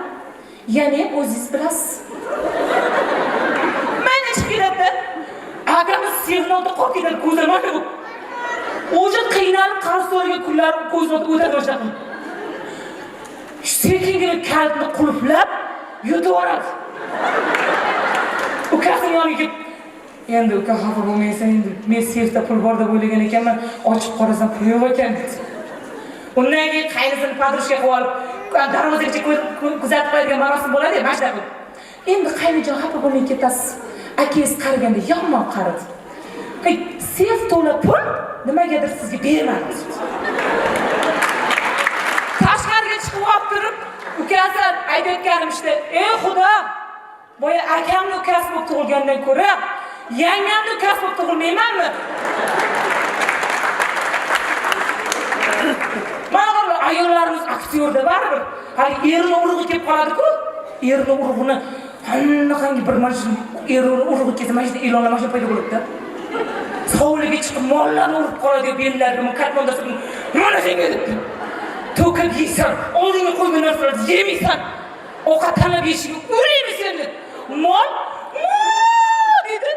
Ya'ni o'zingiz bilasiz. Mana chiqadi. Akamiz sevnolda qolib ketadi, ko'zim mana bu. O'sha qiynalib qarz so'ragan kunlar ko'zimda o'tadi boshladi. Sekingina kalitni qulflab yutib oladi. Ukasining yoniga kelib, endi uka xafa bo'lmaysan, endi men sefda pul bor deb o'ylagan ekanman, ochib qarasam pul yo'q ekan dedi. Undan keyin qaynisini padrushka qilib olib, darvozaga kuzatib qo'yadigan marosim bo'ladi-ku, mana shunaqa. Endi qaynijon xafa bo'lmay ketasiz. Akangiz qariganda yomon qaradi. Sef to'la pul nimagadir sizga bermadi. Tashqariga chiqib olib turib, ukasi aytayotganim işte, "Ey Xudo, boya akamni ukasi bo'lib tug'ilgandan ko'ra, yangamni ukasi bo'lib tug'ilmaymanmi?" Mana ayollarimiz aktyorda baribir. Hali erini urug'i kelib qoladi-ku. Erini urug'ini qanaqangi bir mana shu erini urug'i kelsa, mana shu e'lonlamash paydo bo'libdi. Hovliga chiqib mollarni urib qoladigan bellarga katmondasi mana senga debdi. To'kib yeysan, oldinga qo'ygan narsalarni yemaysan. Ovqat tanlab yeyishga o'raymi sen deb. Mol dedi.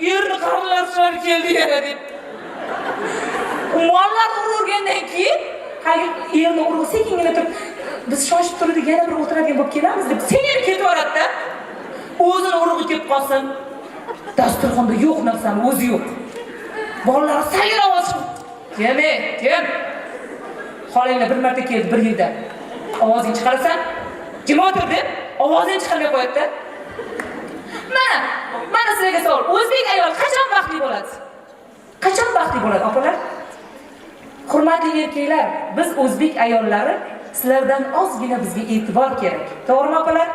Yerni qarinlari keldi yana deb. Mollar urgandan keyin hali yerni urib sekingina turib, biz shoshib turdik, yana bir o'tiradigan bo'lib kelamiz deb sengari ketib boradi-da. O'zini urug'i kelib qolsin. Dasturxonda yo'q narsani o'zi yo'q. Bolalar sayr ovoz chiqib, "Jim. Xolanglar bir marta keldi, bir yilda. Ovozing chiqarasan, jim o'tir deb, ovozing chiqarmay qo'yadi-da." Mana sizlarga savol. O'zbek ayol qachon baxtli bo'ladi? Qachon baxtli bo'ladi, opalar? Hurmatli erkaklar, biz o'zbek ayollari sizlardan ozgina bizga e'tibor kerak. To'g'rimi, opalar?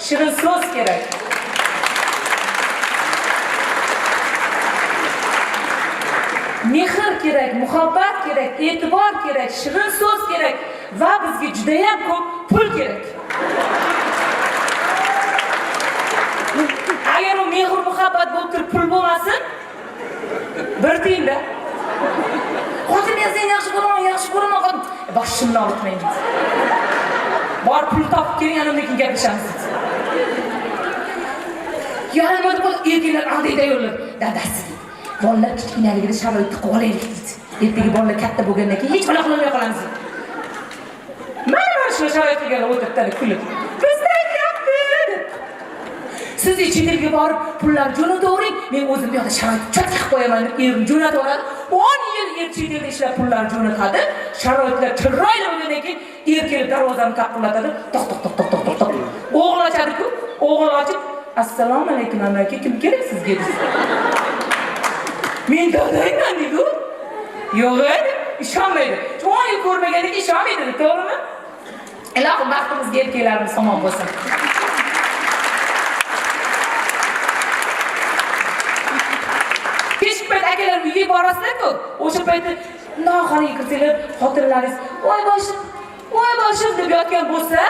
Shirin so'z kerak. Mehr kerak, muhabbat kerak, e'tibor kerak, shirin so'z kerak va bizga juda ham ko'p pul kerak. Agar u mehr muhabbat bo'lib turib pul bo'lmasin, bir tiyinda. Xotiningizni yaxshi ko'raman, boshimni olmaydi. Bor pul topib kelganimdan keyin gaplashamiz. Yana nima deb erkaklar aldayda yo'llar, dadasi. Bolalar kichkinaligida sharoitni qilib olaylik deydi. Ertaga bolalar katta bo'lgandan keyin hech qanaqa qilmay qolamiz. Mana shu sharoitga o'tirib kulib. Bizda aytayapti. Siz chet elga borib pullar jo'natavering, men o'zim bu yoqda sharoit cho'tka qilib qo'yaman deb erim jo'nataveradi. 10 yil chet elda ishlab pullar jo'natadi. Sharoitlar chiroyli bo'lgandan keyin kelib darvozani taqillatadi. Toq. O'g'il ochadi-ku, o'g'il ochib, "Assalomu alaykum, amaki, kim kerak sizga?" deydi. Men dadangman deydi. Yo'q edi. ishonmaydi. 10 yil ko'rmaganiga ishonmaydi, to'g'rimi? Ilohim baxtimizga erkaklarimiz omon bo'lsin. Kechki payt akalar uyga borasizlar-ku, o'sha paytda noxonaga kirsanglar, xotinlaringiz voy boshim deb yotgan bo'lsa,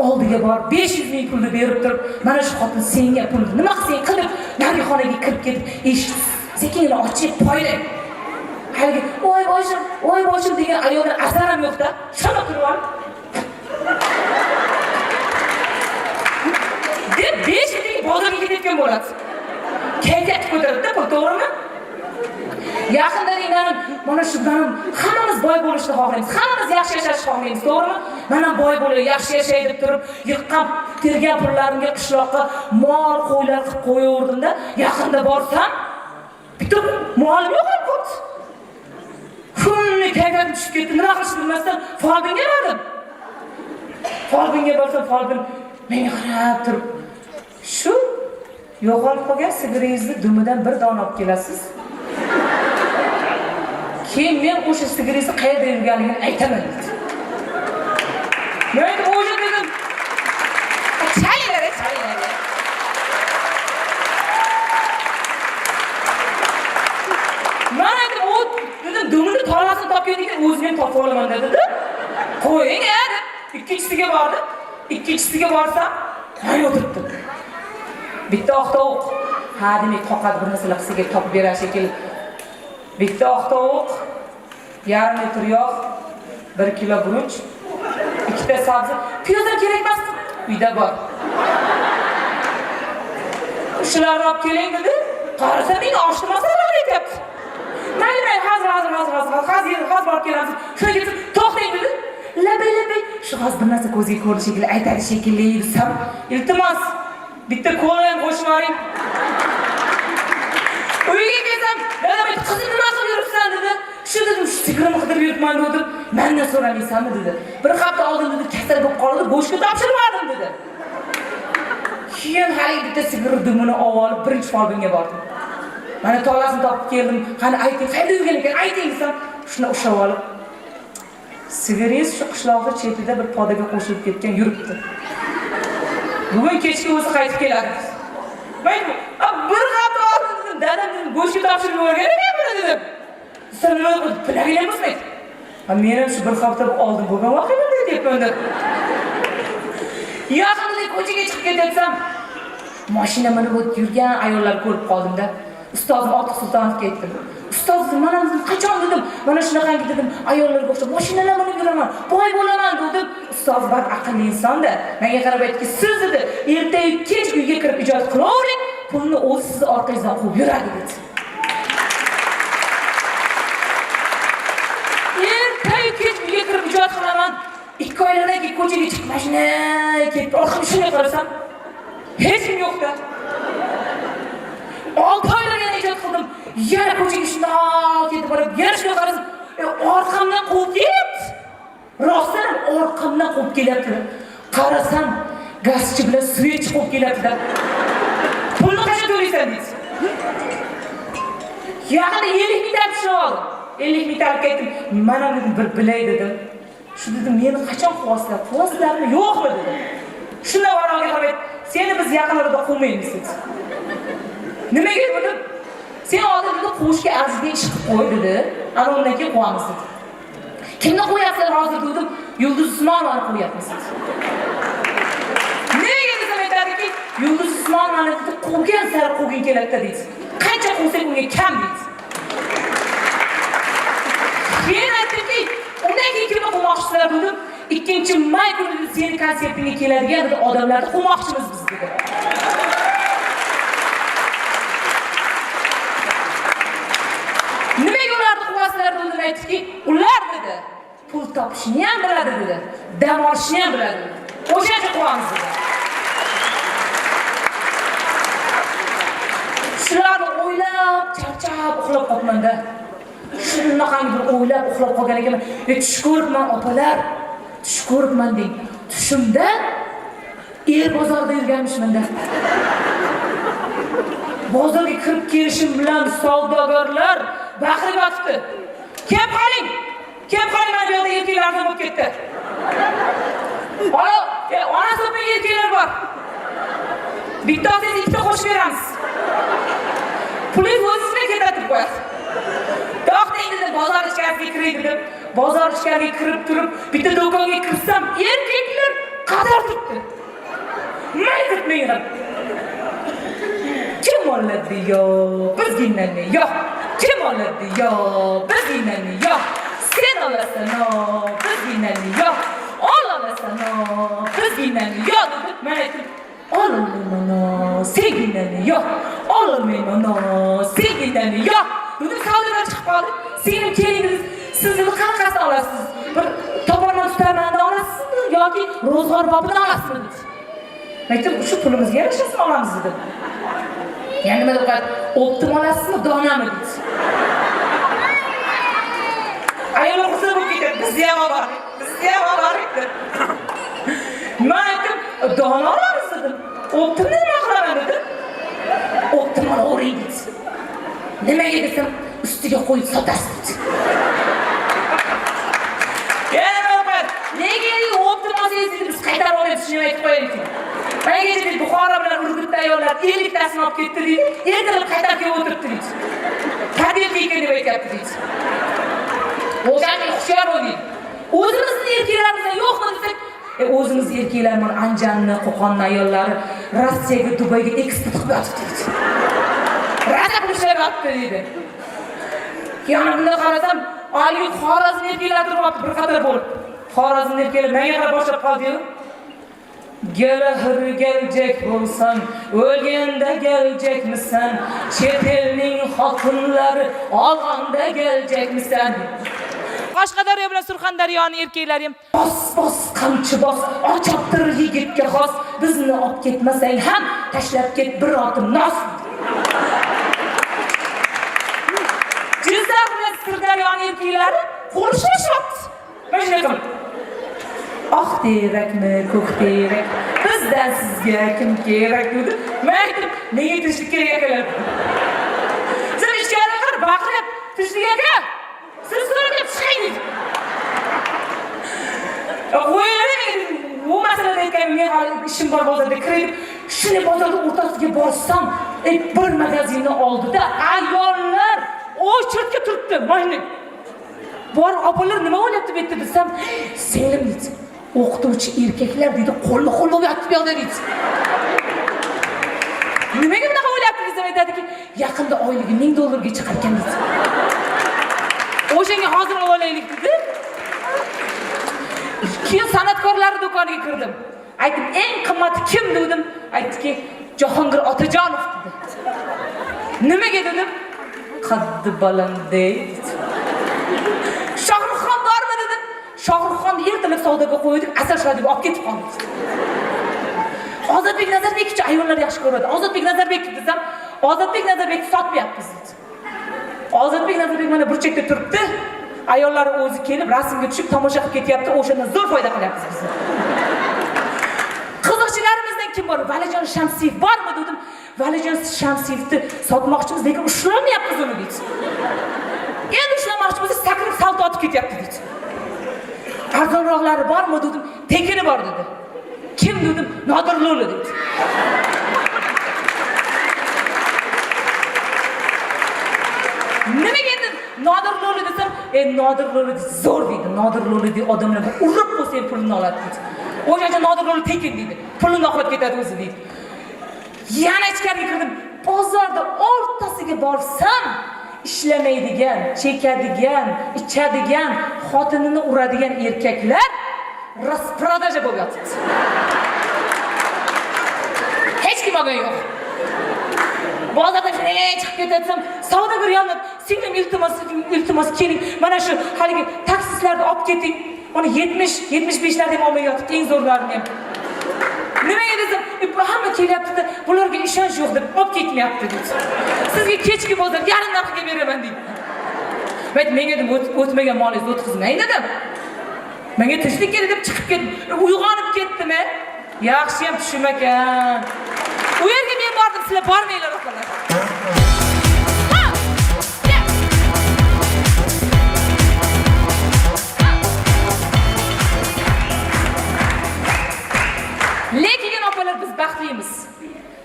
oldiga bor 500 ming pulni berib turib, mana shu xotin senga pulni nima qilsang qilib, nari xonaga kirib ketib, eshik sekinlik ochib poylang. Haligi voy boshim degan ayollar asar ham yo'q-da, shama turib ol. Deb 5 yillik bozorga ketayotgan bo'ladi. Kayfiyat ko'taradi-da, to'g'rimi? Yaqinda mana shu hammamiz boy bo'lishni xohlaymiz. Hammamiz yaxshi yashashni xohlaymiz, to'g'rimi? Mana boy bo'lib, yaxshi yashay deb turib, yiqqan tergan pullarimga qishloqqa mol, qo'ylar qilib qo'yaverdim-da, yaqinda borsam, bitta molim yo'q bo'ldi. Kunni kayfiyatim tushib ketdi. Nima qilishni bilmasdan folbinga bordim. Folbinga borsam, folbin menga qarab turib, shu yo'qolib qolgan sigiringizni dumidan bir dona olib kelasiz. Keyin men o'sha sigiringizni qayerda yurganligini aytaman dedi. Men o'sha dedim. Chaylar. Mana dedim dumini tolasini topgan ekan, o'zim topib olaman dedi. Qo'ying deb ikkinchisiga bordim. Ikkinchisiga borsam, men o'tiribdim. Bitta oqtovuq, ha demak qoqad bir narsalar qilsaga topib berar shekilli. Bitta oqtovuq, yarim litr yog', 1 kilo guruch, 2 ta sabzi. Piyozlar kerak emas, uyda bor. Shularni olib keling dedi. Qarasa meni oshni masalan aytibdi. Mayli, hozir borib kelamiz. Shunga ketib, to'xtang dedi. Labay. Shu hozir bir narsa ko'zga ko'rdi shekilli, aytadi shekilli desam, iltimos, bitta kola ham qo'shib yuboring. Uyga kelsam, dadam qizim nima qilib yuribsan dedi. Shu dedim, shu sigirini qidirib yuribman dedim. Mendan so'ramaysanmi dedi. Bir hafta oldin dedi, kasal bo'lib qoldi, go'shtga topshirmadim dedi. Keyin hali bitta sigirni dumini olib birinchi folbinga bordim. Mana tolasini topib keldim. Qani ayting, qayerda yurgan ekan? Ayting desam, shuni ushlab olib, sigiringiz shu qishloqda chetida bir podaga qo'shilib ketgan yuribdi. Bugun kechga o'zi qaytib keladi. Men bir hafta oldin dedim, dadam dedim, go'shtga topshirib yuborgan ekan dedim. Sen nima qilib bilaganmisiz? Men ham shu bir hafta oldin bo'lgan voqeani deyapman deb. Yaqinda ko'chaga chiqib ketatsam, mashina minib o'tib yurgan ayollar ko'rib qoldim-da. Ustozim Otiq Sultonovga aytdim. Ustoz, mana dedim, qachon dedim, mana shunaqangi dedim, ayollarga o'xshab mashinalar minib yuraman, boy bo'laman dedim. Ustoz bak aqlli inson-da. Menga qarab aytdiki, siz dedi, ertayu kech uyga kirib ijod qilavering, pulni o'zi siz orqangizdan quvib yuradi dedi. Ertayu kech uyga kirib ijod qilaman. 2 oylardan keyin ko'chaga chiqib mashina ketdi. Orqamga shunga qarasam, hech kim yo'q-da. 6 oylar yana ijod qildim. Yana ko'chaga shundoq ketib borib, yana shunga qarasam, orqamdan quvib kelyapti. Rostdan orqamdan quvib kelyapti. Qarasam, gazchi bilan svetchi quvib kelyapti-da. Pulni qancha to'laysan deysiz? Yaqinda 50 ming topshirib oldim. 50 ming talab aytdim. Mana dedim, bir bilay dedim. Shu dedim, meni qachon quvasizlar? Quvasizlarmi, yo'qmi dedim. Shunda varoga qarab, seni biz yaqinlarda quvmaymiz dedi. Nimaga dedim? Sen oldinda quvishga arziydigan ish qilib qo'y dedi. Ana undan keyin quvamiz dedi. Kimni qo'yapsizlar hozir dedim? Yulduz Usmonovani qo'yapmiz dedi. Nega desam aytadiki, Yulduz Usmonovani quvgan sari quvgin keladi deydi. Qancha quvsak unga kam deydi. Keyin aytdiki, undan keyin kimni quvmoqchisizlar dedim. 2-may kunida seni konsertingga keladigan dedi, odamlarni quvmoqchimiz biz dedi. Nimaga ularni quvasizlar dedim, aytdiki, ular dedi, pul topishni ham biladi dedi, dam olishni ham biladi dedi. O'shancha quvamiz dedi. Shularni o'ylab, charchab uxlab qolmanda. Shunaqangi bir o'ylab uxlab qolgan ekanman. Tush ko'ribman opalar, tush ko'ribman deng. Tushimda bozorda yurganmishman-da. Bozorga kirib kelishim bilan savdogarlar baqirib yotibdi. Kelib qoling. Kelib qoling, mana bu yerda erkaklar bo'lib ketdi. Ana, onasi bilan erkaklar bor. Bittasiz ikkita qo'shib beramiz. Pulingiz o'zingizga ketib qo'yasiz. To'xtang dedim, bozor ichkariga kiray dedim. Bozor ichkariga kirib turib, bitta do'konga kirsam, erkaklar qator turibdi. Mayli menga. Kim oladi yo? Bizginani yo. Kim oladi yo? Bizginani yo. Sen olasan o, bizginani yo. Olasan o, bizginani yo dedim. Men aytdim, olmayman o, sevginani yo. Olmayman o, sevginani yo. Dedim, savdolar chiqib qoldi. Sening kelingiz sizni qanaqasini olasiz? Bir toparma tutarmanda olasizmi yoki ro'zg'or bobidan olasizmi dedi. Aytdim, shu pulimizga yarashasini olamiz dedim. Yani nima deb optim olasizmi, donami dedi. Ayol qizi bo'lib ketdi, bizga ham bor. Bizga ham bor dedi. Men aytdim, dona olamiz dedim. Optimni nima qilaman dedim. Optimni o'ray dedi. Nimaga desam, ustiga qo'yib sotasiz dedi. Nega optim olsangiz biz qaytarib olamiz, shuni aytib qo'yaylik. Menga Buxoro bilan Urgutda ayollar 50 tasini olib ketdi deydi. Ertalab qaytarib kelib o'tiribdi deydi. Tabiatli ekan deb aytibdi deydi. O'zingizga hushyor bo'ling. O'zimizning erkaklarimiz yo'qmi desak, o'zimiz erkaklar mana Anjanni, Qo'qonni ayollari Rossiyaga, Dubayga eksport qilib yotibdi deydi. Rasa pullar olibdi deydi. Yana bunda qarasam, oliy Xorazm erkaklar turibdi bir qator bo'lib. Xorazm erkaklar menga boshlab qoldi-yu. Gele hır gelecek olsan, ölgende gelecek misin? Chet elning xotinlari olganda gelecek misin? Qashqadaryo bilan Surxondaryoning erkaklari ham bos qamchi bos, ochaptir yigitga xos, bizni olib ketmasang ham tashlab ket bir otim nos. Jizzax bilan Sirdaryoning erkaklari qo'llashyapti. Mana shunday qilib. Ah terakmi, ko'k terak, bizdan sizga kim kerak dedi. Men aytdim, nega tinchlik kerak akalar? Siz ichkariga kirib baqirib, tinchlik aka. Siz so'rab chiqing dedi. O'ylayman, bu masalada ekan men hali ishim bor bozorda kirib, shuni bozorda o'rtasiga borsam, bir magazinni oldida ayollar o'chirtga turibdi. Mana bor opalar nima o'ylayapti bu yerda desam, singlim dedi. O'qituvchi erkaklar dedi, qo'lma-qo'l bo'lib yotib yo'qda dedi. Nimaga bunaqa o'ylayapsiz deb aytadiki, yaqinda oyligi $1000 chiqar ekan dedi. O'shanga hozir olaylik dedi. Keyin san'atkorlar do'koniga kirdim. Aytdim, eng qimmati kim dedim. Aytdiki, Jahongir Otajonov dedi. Nimaga dedim? Qaddi baland dedi. Shohruxxon bormi dedim. Shohruxxonni ertalab savdoga qo'ydik, asar shodiga olib ketib qoldi. Ozodbek Nazarbekov ayollar yaxshi ko'radi. Ozodbek Nazarbekov desam, Ozodbek Nazarbekov sotmayapmiz dedi. Ozodbek Nazarbekov mana burchakda turibdi. Ayollar o'zi kelib rasmga tushib tomosha qilib ketyapti. O'shandan zo'r foyda qilyapmiz biz. Qiziqchilarimizdan kim bor? Valijon Shamsiyev bormi dedim. Valijon Shamsiyevni sotmoqchimiz, lekin ushlamayapmiz uni dedi. Endi ushlamoqchimiz, sakrib salto otib ketyapti dedi. Arzonroqlari bormi dedim. Tekini bor dedi. Kim dedim? Nodir Lo'li dedi. Nimaga endi Nodir Lo'li desam, Nodir Lo'li zo'r deydi. Nodir Lo'li deydi, odamlarga urib qo'ysa pulini oladi deydi. O'shacha Nodir Lo'li tekin deydi. Pulini oqlab ketadi o'zi deydi. Yana ichkariga kirdim. Bozorda o'rtasiga borsam, ishlamaydigan, chekadigan, ichadigan, xotinini uradigan erkaklar rasprodaja bo'lib yotibdi. Hech kim olgan yo'q. Bozorda chiqib ketatsam, savdogar yonib, singlim iltimos keling, mana shu haligi taksistlarni olib keting. Uni 70-75larda ham olmay yotibdi, eng zo'rlarini ham. Nimaga desam, hamma kelyapti-da, bularga ishonch yo'q deb olib ketmayapti dedi. Sizga kechki bozor yarim narxiga beraman dedi. Men menga deb o'tmagan molingizni o'tkazmang dedim. Menga tinchlik kerak deb chiqib ketdim. Uyg'onib ketdimi? Yaxshi ham tushim ekan. U yerga men bordim, sizlar bormanglar o'qinglar.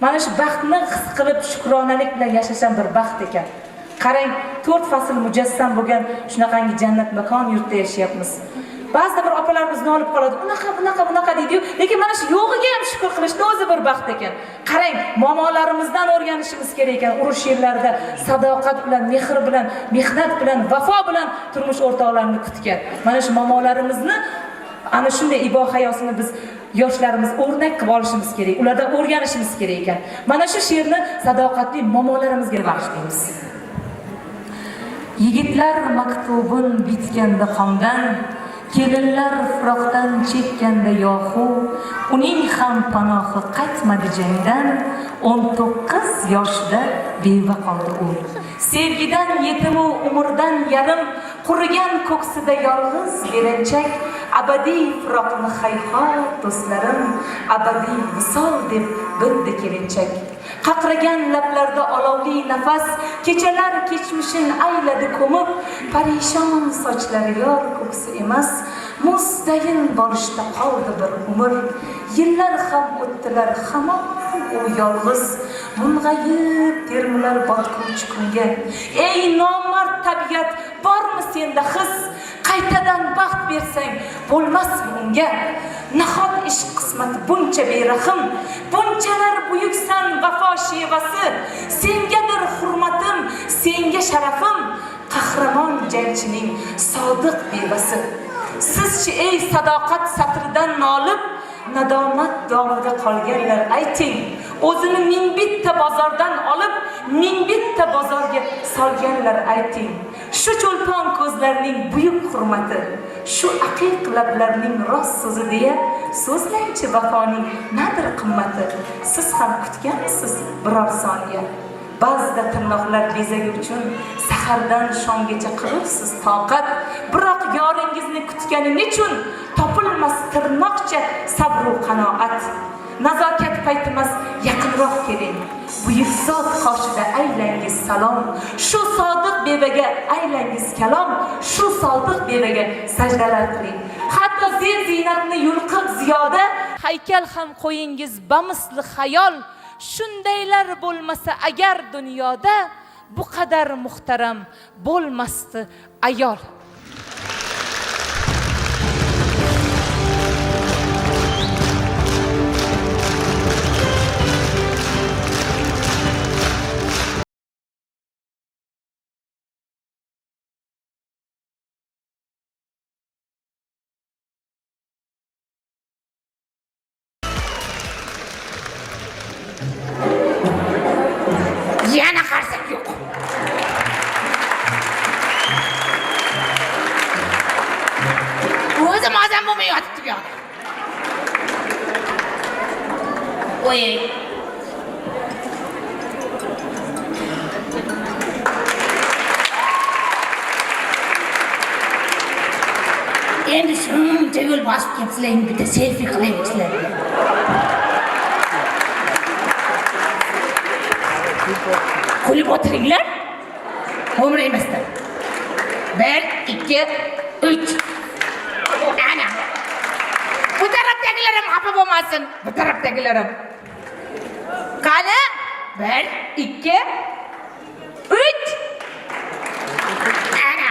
Mana shu baxtni his qilib shukronalik bilan yashasham bir baxt ekan. Qarang, 4 fasl mujassam bo'lgan shunaqangi jannat makon yurtda yashayapmiz. Ba'zida bir opalar bizni olib qoladi. Bunaqa deydi-yu, lekin mana shu yo'g'iga ham shukr qilishni o'zi bir baxt ekan. Qarang, momolarimizdan o'rganishimiz kerak ekan. Urush yillarida sadoqat bilan, mehr bilan, mehnat bilan, vafo bilan turmush o'rtoqlarini kutgan. Mana shu momolarimizni ana shunday ibo hayosini biz yoshlarimiz o'rnak qilib olishimiz kerak. Ulardan o'rganishimiz kerak ekan. Mana shu she'rni sadoqatli momolarimizga bag'ishlaymiz. Yigitlar maktubin bitganda qondan, kelinlar firoqdan chekkanda yohu, uning ham panohi qaytmadi jangdan, 19 yoshda beva qoldi u. Sevgidan yetim u umrdan yarim, qurigan ko'ksida yolg'iz belanchak, abadiy firoqni hayhot do'stlarim, abadiy visol deb bildi kelinchak. Qaqragan lablarda olovli nafas, kechalar kechmishin ayladi ko'mib, parishon sochlari yor ko'ksi emas, musdayin bo'lishda qoldi bir umr. Yillar ham o'tdilar hamon u yolg'iz, mung'ayib termilar botquvchi kunga. Ey nomard tabiat, bormi senda his? Qaytadan baxt bersang bo'lmasmi unga? Nahot ishq qismati buncha berahim, bunchalar buyuksan vafo shevasi, sengadir hurmatim, senga sharafim, qahramon jangchining sodiq bevasi. Sizchi ey sadoqat satridan nolib, nadomat domida qolganlar ayting, o'zini ming bitta bozordan olib, ming bitta bozorga solganlar ayting. Shu cho'lpon ko'zlarning buyuk hurmati, shu aqiq lablarning rost so'zi deya so'zlangchi vafoning nadir qimmati. Siz ham kutganmisiz biror soniya? Ba'zida tirnoqlar bezagi uchun sahardan shomgacha qilibsiz toqat, biroq yoringizni kutganing uchun topilmas tirnoqcha sabr va qanoat. Nazokat paytimas yaqinroq keling, buyuk zot qoshida aylangiz salom, shu sodiq bevaga aylangiz kalom, shu sodiq bevaga sajdalar qiling. Hatto ziynatni yulqib ziyoda, haykal ham qo'yingiz bamisli xayol. Shundaylar bo'lmasa agar dunyoda, bu qadar muhtaram bo'lmasdi ayol. Yana qarsak yo'q. O'zim ozam bo'lmay yotibdi bu yoqda. Voy. Endi shuncha yo'l bosib ketsizlar, bitta selfie qilayapsizlar. Kulib o'tiringlar. O'mraymasdan. 1, 2, 3. Ana. Bu tarafdagilar ham xafa bo'lmasin. Bu tarafdagilar ham. Qani? 1, 2, 3. Ana.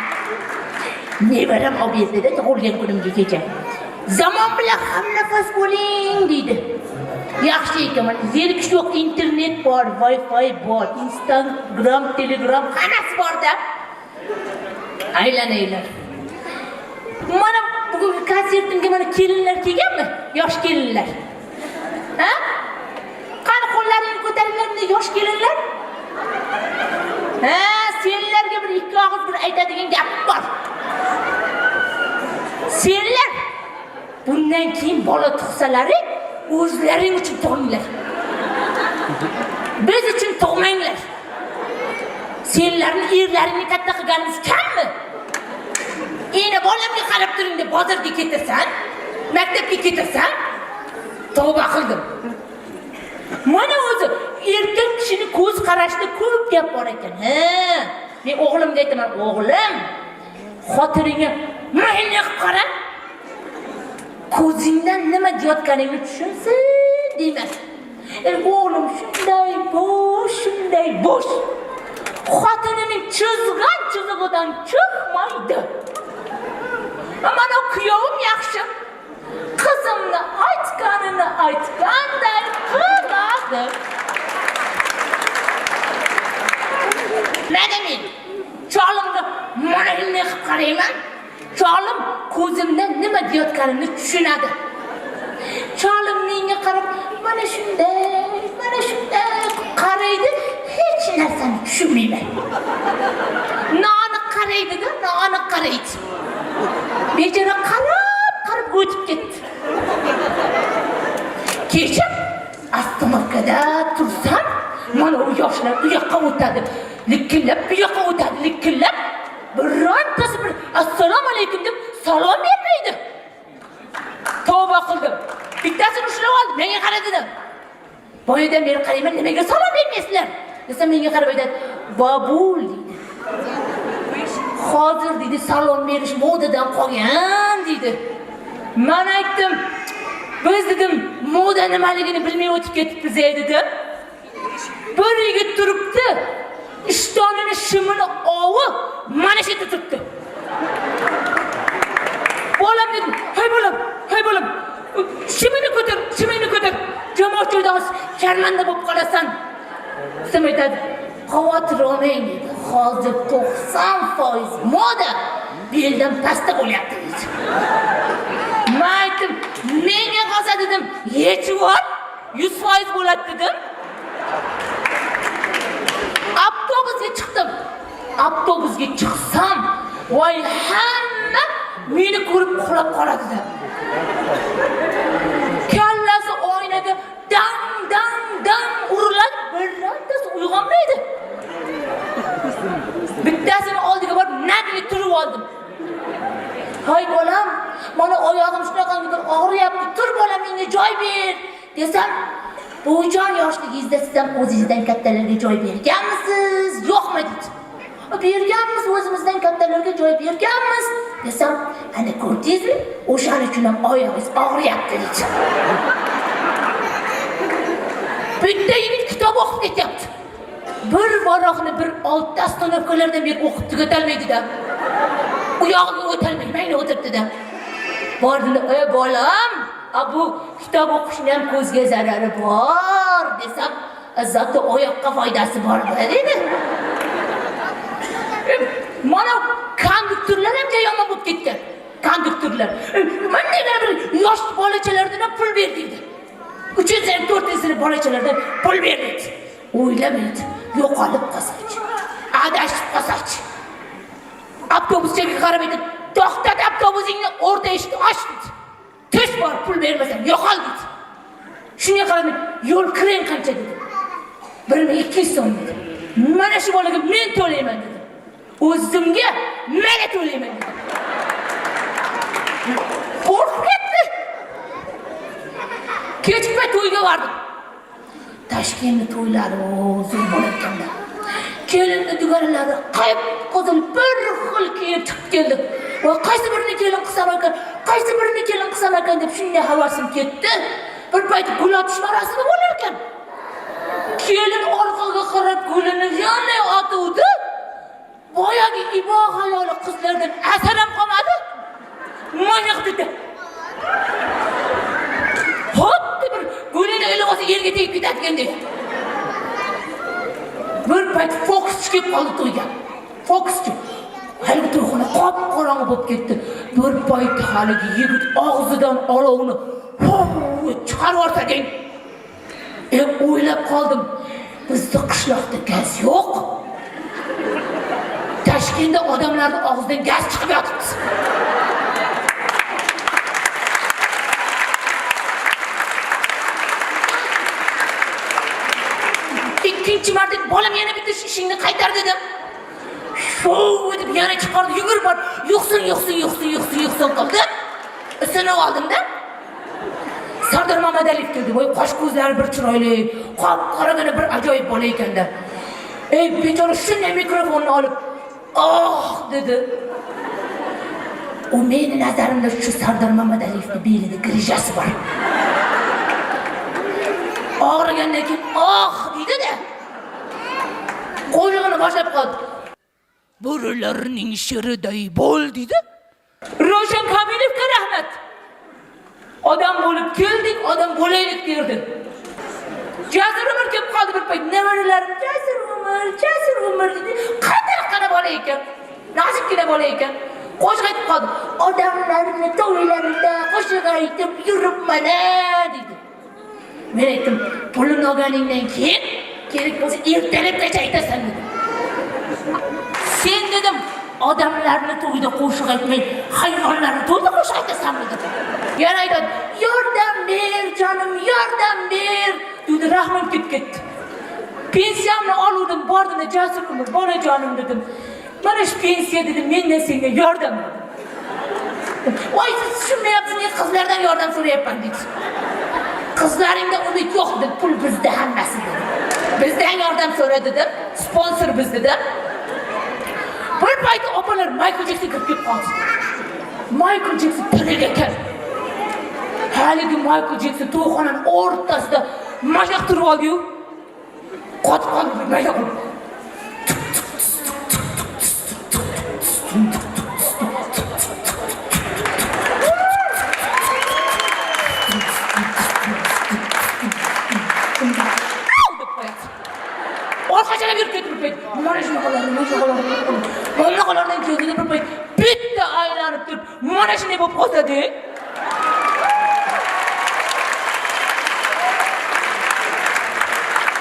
Nevaram obyektida tug'ilgan kunimga kecha. Zamon bilan hamnafas bo'ling deydi. Yaxshi ekan, zerikish yo'q, internet bor, Wi-Fi bor, Instagram, Telegram hammasi bor-da. Aylanaylar. Mana bugungi konsertimga mana kelinlar kelganmi? Yosh kelinlar. Ha? Qani qo'llaringni ko'taringlar, yosh kelinlar? Ha, senlarga bir ikki og'iz bir aytadigan gap bor. Senlar bundan keyin bola tug'salaring, o'zlaring uchun tug'inglar. Biz uchun tug'manglar. Senlarni erlaringni katta qilganingiz kammi? Endi bolamga qarab turing deb bozorga ketirsan, maktabga ketirsan, tavba qildim. Mana o'zi erkak kishini ko'z qarashida ko'p gap bor ekan. Ha, men o'g'limga aytaman, o'g'lim, xotiringga mayliq qara. Ko'zingdan nima deyotganingni tushunsin deyman. Oğlum shunday bo'sh. Xotinining chizgan chizig'idan chiqmaydi. Mana kuyovim yaxshi. Qizimni aytganini aytganday qiladi. Mana men cholimga mana shunday qilib qarayman. Cholim ko'zimdan nima deyotganini tushunadi. Cholim menga qarab, mana shunday qaraydi, hech narsani tushunmayman. Noni qaraydi. Bechora qarab o'tib ketdi. Kecha avtomobilda tursam, mana u yoshlar u yoqqa o'tadi. Likillab, bu yoqqa o'tadi, likillab. Birontasi bir assalomu alaykum deb salom bermaydi. Tavba qildim. Bittasini ushlab oldim, menga qara dedim. Boyida men qarayman, nimaga salom bermaysizlar? Desam menga qarab aytadi, "Babul" dedi. Hozir dedi salom berish modadan qolgan dedi. Men aytdim, biz dedim moda nimaligini bilmay o'tib ketibmiz dedim. Bir yigit turibdi. İshtonini shimini ovi mana shu yerda turibdi. Bolam dedim, "Hey bolam, shimini ko'tar. Jamoat joyida sharmanda bo'lib qolasan." Sen aytadi, "Xavotir olmang" dedi. Hozir 90% moda beldan pastda bo'lyapti dedi. Men aytdim, "Menga qolsa dedim, yechib ol, 100% bo'ladi" dedim. Avtobusga chiqsam, voy hamma meni ko'rib uxlab qoladi dedi. Kallasi oynaga dang uriladi, birortasi uyg'onmaydi. Bittasini oldiga borib, nagli turib oldim. "Hay bolam, mana oyog'im shunaqangidir og'riyapti, tur bolam, menga joy ber" desam, "Bo'yjon yoshligingizda siz ham o'zingizdan kattalarga joy berganmisiz, yo'qmi?" dedi. "Berganmiz, o'zimizdan kattalarga joy berganmiz" desam, "Ana ko'rdingizmi? O'shaning uchun ham oyog'ingiz og'riyapti" dedi. Bitta yigit kitob o'qib ketyapti. Bir baroqni bir 6 astonavkalardan beri o'qib tugatolmaydi-da. U yog'iga o'tolmaydi, mayli o'tirdi-da. Bordilar, "Ey bolam, bu kitob o'qishning ham ko'zga zarari bor" desam, "Zato oyoqqa foydasi bor" dedi. Mana konduktorlar ham yomon bo'lib ketgan. Konduktorlar. Mana bir yosh bolachalardan pul berdi. 3-sinf, 4-sinf bolachalardan pul berdi. O'ylamaydi, yo'qolib qolsachi, adashib qolsachi. Avtobusga qarab aytdi, "To'xtat, avtobusingni o'rta eshikni och" dedi. "Tish bor, pul bermasam yo'qol" dedi. Shunga qarab, "Yo'l kirang qancha" dedi. 1200 so'm dedi. "Mana shu bolaga men to'layman" dedi. "O'zimga men to'layman" dedi. Qo'rqib ketdi. Kechki to'yga bordim. Toshkentning to'ylari zo'r bo'larkanda. Kelinni dugonalari qip-qizil bir xil kiyib chiqib keldi. Va qaysi birini kelin qilsam ekan deb shunday havasim ketdi. Bir payt gul otish marosimi bo'lar ekan. Kelin orqaga qarab gulini yana otuvdi. Boyagi ibo hayoli qizlardan asar ham qolmadi. Mana dedi. Xuddi bir gulini ilg'osi yerga tegib ketayotgandek. Bir payt fokuschi kelib qoldi to'yga. Fokuschi. Haligi to'yxona qop-qorong'i bo'lib ketdi. Bir payt haligi yigit og'zidan olovni chiqarib yuborsa deng. O'ylab qoldim. Bizda qishloqda gaz yo'q. Toshkentda odamlarning og'zidan gaz chiqib yotibdi. Ikkinchi marta bolam yana bitta ishingni qaytar dedim. Shu deb yana chiqardi, yugurib bor. Yo'qsin qildi. Isini oldimda. Sardor Mamadaliyev keldi. Voy qosh ko'zlari bir chiroyli, qop-qoragina bir ajoyib bola ekanda. Bechora shunday mikrofonni olib, dedi. U meni nazarimda shu Sardor Mamadaliyevning belida grijasi bor. Og'rigandan keyin deydi-da. Qo'ylig'ini boshlab qoldi. Bo'rilarning shiriday bo'l deydi. Roshan Kamilovga rahmat. Odam bo'lib keldik, odam bo'laylik derdi. Jasur Umar kelib qoldi bir payt. Nevaralarim Jasur Umar dedi. Qanday bola ekan? Nozikkina bola ekan. Qo'shiq aytib qoldi. Odamlarni to'ylarida qo'shiq aytib yuribman dedi. Men aytdim, pulni olganingdan keyin kerak bo'lsa ertalabgacha aytasan dedim. Sen dedim, odamlarni to'yda qo'shiq aytmay, hayvonlarni to'yda qo'shiq aytasan dedim. Yana aytadi, yordam ber jonim, yordam ber. Dedi, rahmim ketdi. Pensiyamni oluvdim, bordim, Jasur Umar, bolajonim dedim. Mana shu pensiya dedim, mendan senga yordam dedim. Voy, siz tushunmayapsizlar, qizlardan yordam so'rayapman dedi. Qizlaringda umid yo'q dedi, pul bizda hammasi dedi. Bizdan yordam so'ra dedim, sponsor biz dedim. Bir payt opalar Michael Jackson kirib qoldi. Michael Jackson tirik ekan. Haligi Michael Jackson to'yxonaning o'rtasida mashaq turib oldi-yu. Qotib qoldi, bilmaydi. Orqachaga yurib ketib, mana shunaqa ko'zida bir payt bitta aylanib turib, mana shunday bo'lib qoldi.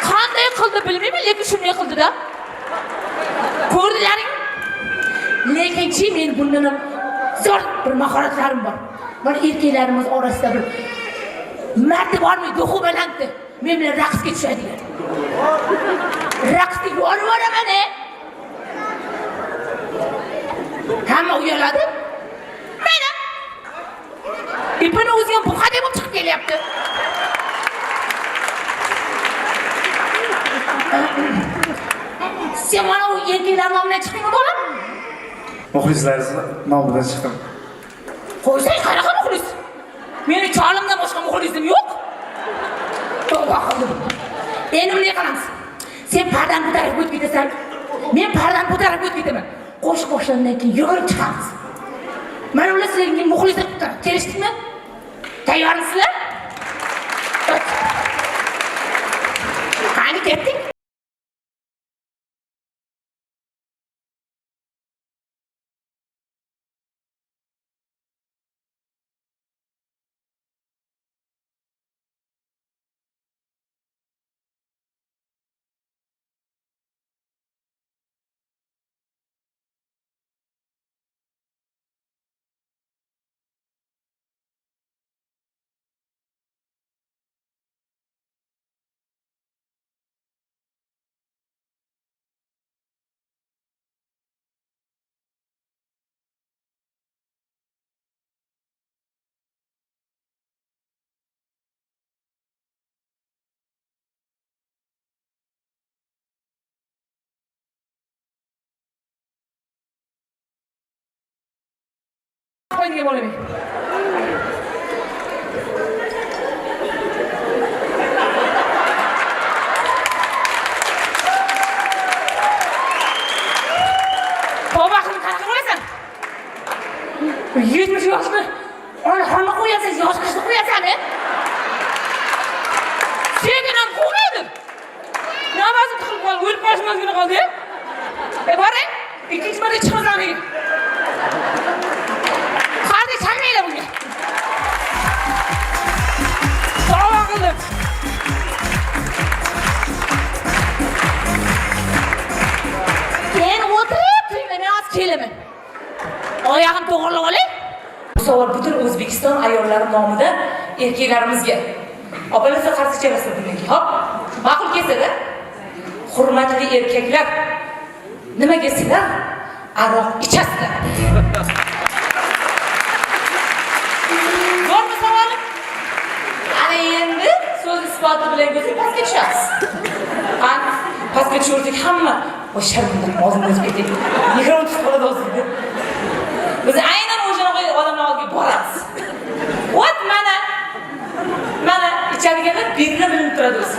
Qanday qildi bilmayman, lekin shunday qildi-da. Ko'rdilaring? Lekin men bundan ham zo'r bir mahoratlarim bor. Mana erkaklarimiz orasida bir mardi bormi, duxu balanddi. Men bilan raqsga tushadilar. Raqsga yuboraman. Hamma uyaladi. Mana ipini o'zi ham buqadek bo'lib chiqib kelyapti. Sen mana u erkaklar nomidan chiqdingmi bolam? Muxlislaringiz nomidan chiqdim. Qo'ysang, qanaqa muxlis? Meni cholimdan boshqa muxlisim yo'q. Tavba qildim. Endi bunday qilamiz. Sen pardani ko'tarib o'tib ketasan, men pardani ko'tarib o'tib ketaman. Qo'shiq boshlangandan keyin yugurib chiqamiz. Mana ular sizlarga muxlislar tutadi. Kelishdingmi? Tayyormisizlar? Qani ketdik? Qo'yinga bo'laman. Tavba qilib qanaqa bo'lasan? 70 yoshni ona xonni qo'yasiz, yosh qishni qo'yasan-a? Sen ham qo'ymading. Namozni qilib qol, o'lib qolishmagina qoldi. Boring, ikkinchi marta chiqasan. Hadi çalmayla bunga. Tavba qildim. Men o'tirib, men az kelaman. Oyog'im to'g'rilab olay. Bu savol butun O'zbekiston ayollari nomidan erkaklarimizga. Opalarga qarshi chiqasizlar bunga. Hop, ma'qul kelsa-da. Hurmatli erkaklar, nimaga sizlar aroq ichasizlar? Zo'rmi savolim? Ana endi so'z isboti bilan ko'zing pastga tushasiz. Pastga tushirdik hamma. O sharmdan o'zim o'zib ketdik. Mikrofon tutib qoladi o'zingni. Biz aynan o'sha odamlar oldiga boramiz. Mana ichadiganlar birni bilinib turadi o'zi.